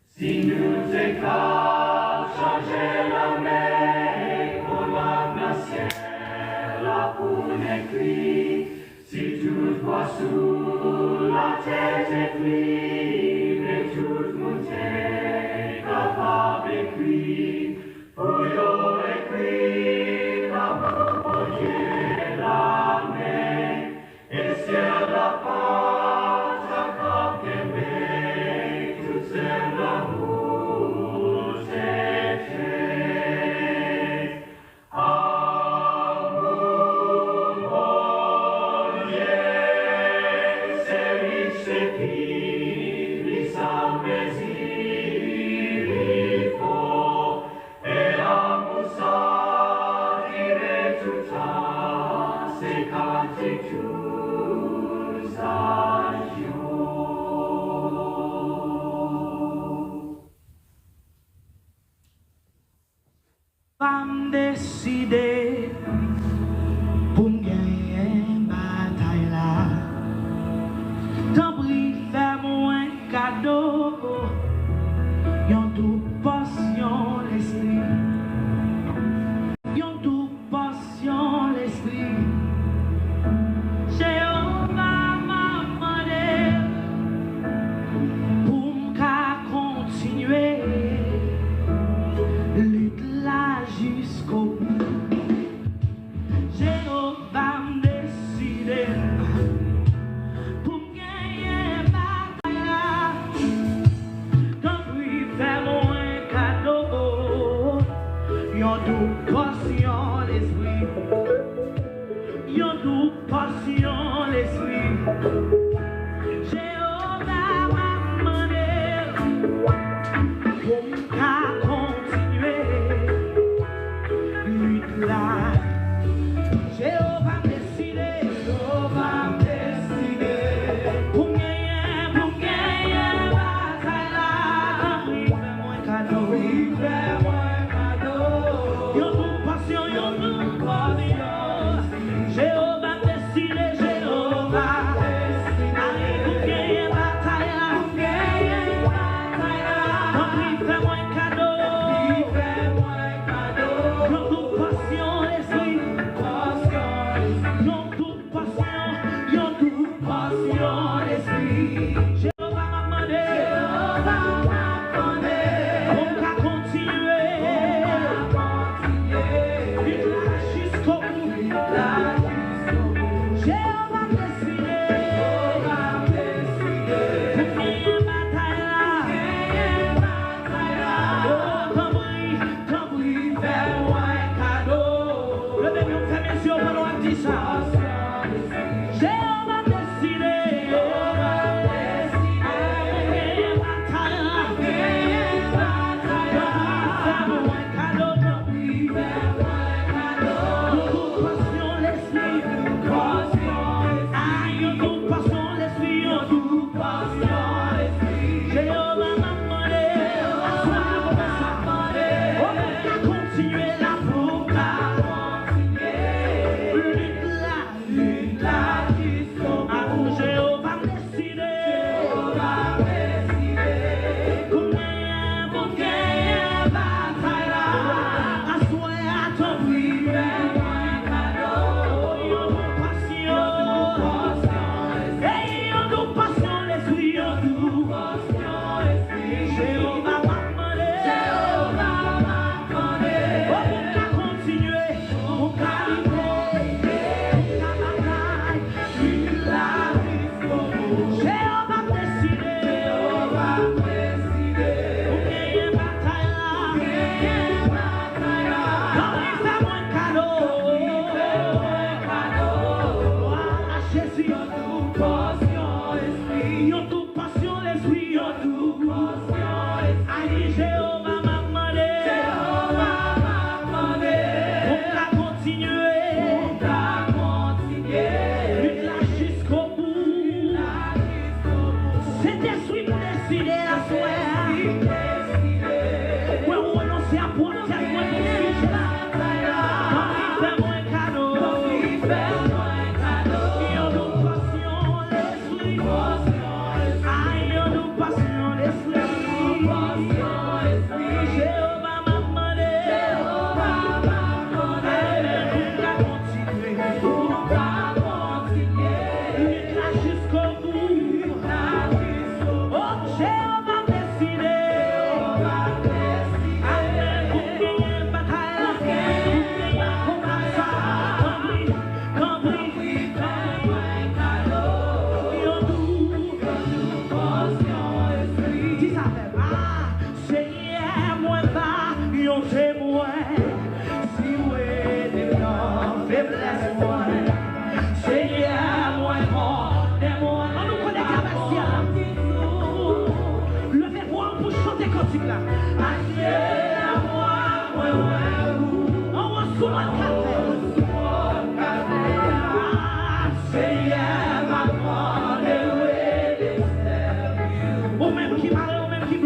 Si nous écarts changer la mer, pour la nation, la poule écrit, si tout va sous la tête écrit, mais tout monter capable écrit, pour yo écrit, l'amour pour Dieu la mer, et ciel la part, ta cap aimé, tout c'est l'amour, c'est fait. Amour, mon Dieu, c'est riche, c'est pire, sans mesure, il faut, et l'amour ça, dirait tout ça, c'est quand tu tout ça, Femme décidée pour gagner une bataille là. T'en prie, fais-moi un cadeau. Yon tout passion l'esprit. Yon tout passion l'esprit. Jéhovah m'a demandé pour m'ka continuer. Lutte là jusqu'au bout. Jéhovah me décidé pour gagner bataille là. Quand lui fait mon un cadeau, yon tout passion l'esprit. Yon tout passion l'esprit. Jéhovah m'a demandé pour m'ka continuer. Lutte là. Jéhovah me décidé, Jéhovah me décidé pour gagner bataille là. Oui, fais-moi un cadeau, oui, fais-moi un cadeau. Yon tout passion, yon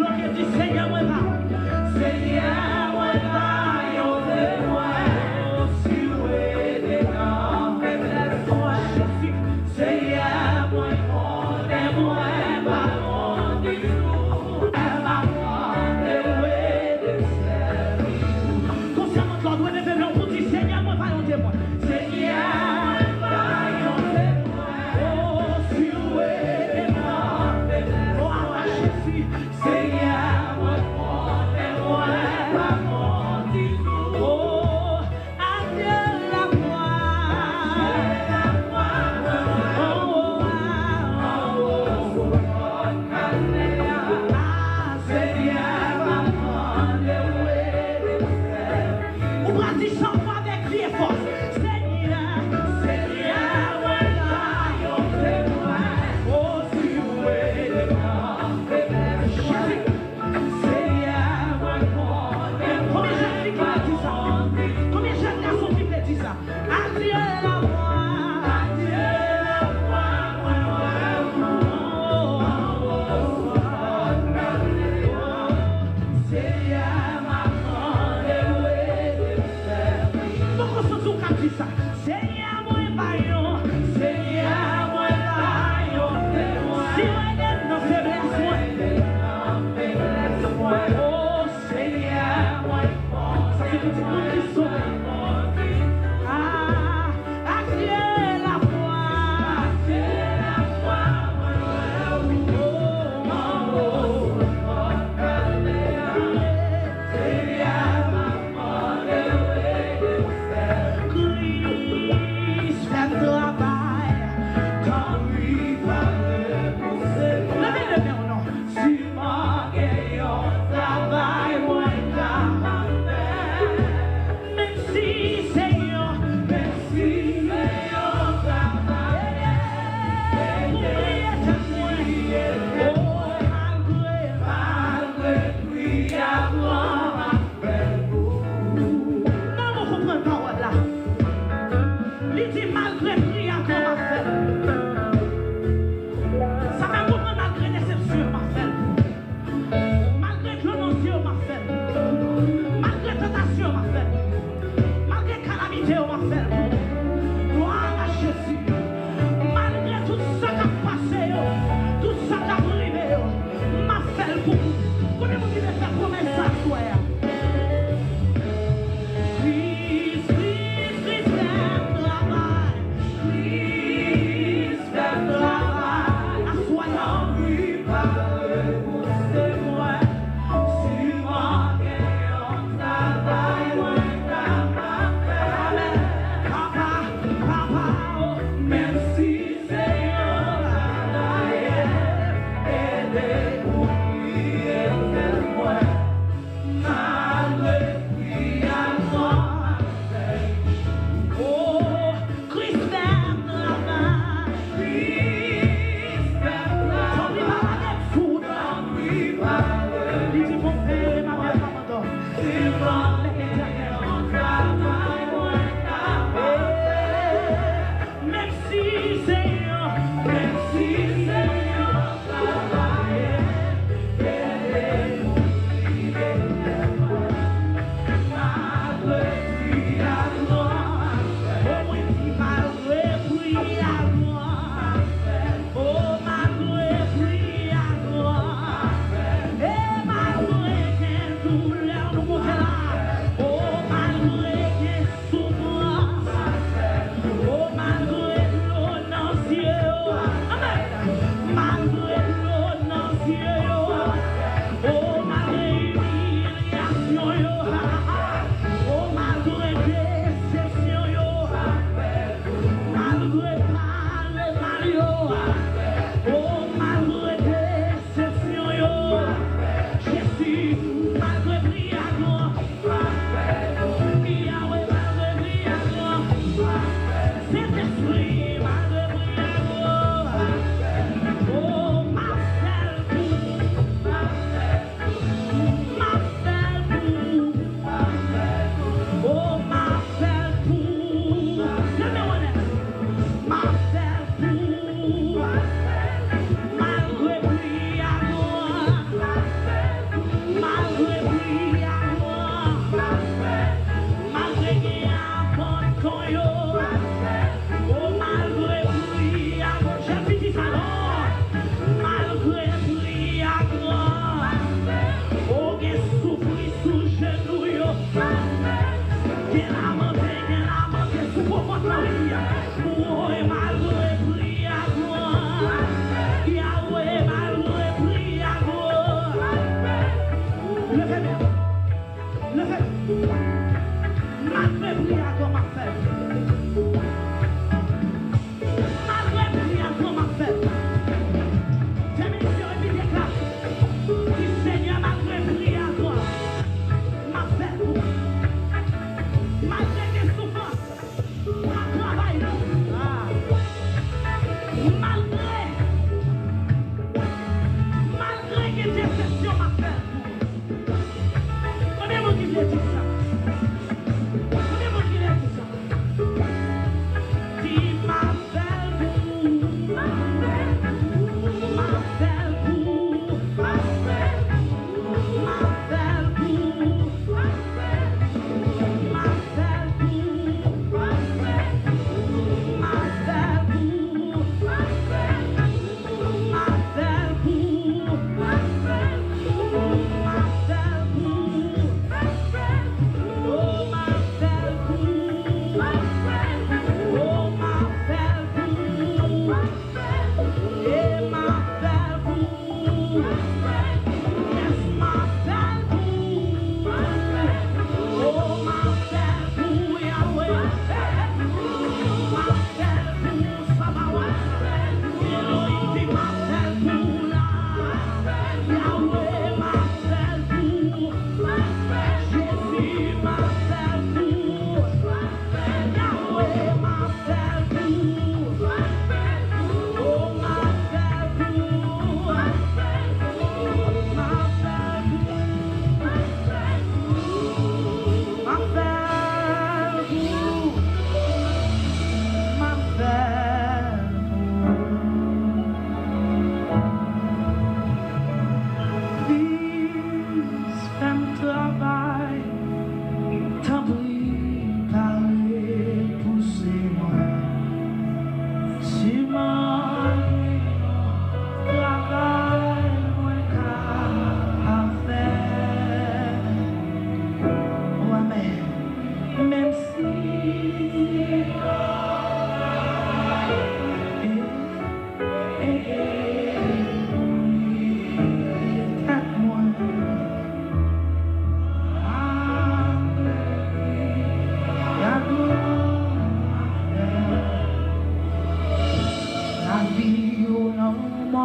Gloire du Seigneur, moi, va. Seigneur, moi, va, yo, moi, si vous êtes des grands, faiblesse, moi, Jésus. Seigneur, moi, moi, va, mon Dieu, elle va prendre les des ciels. Concernant l'ordre, vous devez me pour dire, Seigneur, moi, va, yo, témoin. Seigneur, va, yo, témoin, oh, si vous êtes des grands, faiblesse, moi, Jésus. Seigneur, moi, moi, va, mon Dieu, oh, adieu la gloire. On va dire 100 fois avec cri et force. Seigneur, Seigneur, voilà, yo, c'est moi. Oh, si vous êtes le grand, Jésus. Seigneur, voilà, combien de jeunes filles qui me disent ça? Combien de jeunes garçons qui me disent ça? Adieu la gloire, adieu la gloire. Seigneur, ma Seigneur, moi, baillon, Seigneur, moi, baillon, si vous êtes dans faiblesse, moi, oh, Seigneur, moi, ça fait petit monde qui sauve. Ah, adieu la foi, Christ fait travail, quand lui parle pour ses lois. Levez le main au nom. Si moi gagnant travail, moi j'en même si Seigneur, même si Seigneur travail, oubliez ta moi, oh malgré lui avoir appel pour nous. Non, vous comprenez pas what là. Il dit malgré prière qu'on m'a fait. Ça m'a compris malgré déception m'a fait. Malgré clémentie m'a fait. Malgré tentation m'a fait. Malgré calamité m'a fait. Gloire à Jésus. Malgré tout ça qui a passé, tout ça qui a privé, m'a fait pour vous. Connaissez-vous qui veut faire promesse à soi? Christ, Christ, Christ, fait travail. Christ, fait travail. Assoyons lui parle pour ses mois. Si moi gagnant travail, moi Amen. Papa, papa, oh, même si Seigneur travaille, aidez-vous, aidez-moi. Malgré lui à moi, oh, Christ fait travail. Christ fait travail. Sans lui parler de foudre, sans lui parler. Il dit mon père et ma mère m'abandonnent. C'est moi l'éternel en travail, moi même si Seigneur travaille,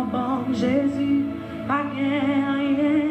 bon Jésus, pas rien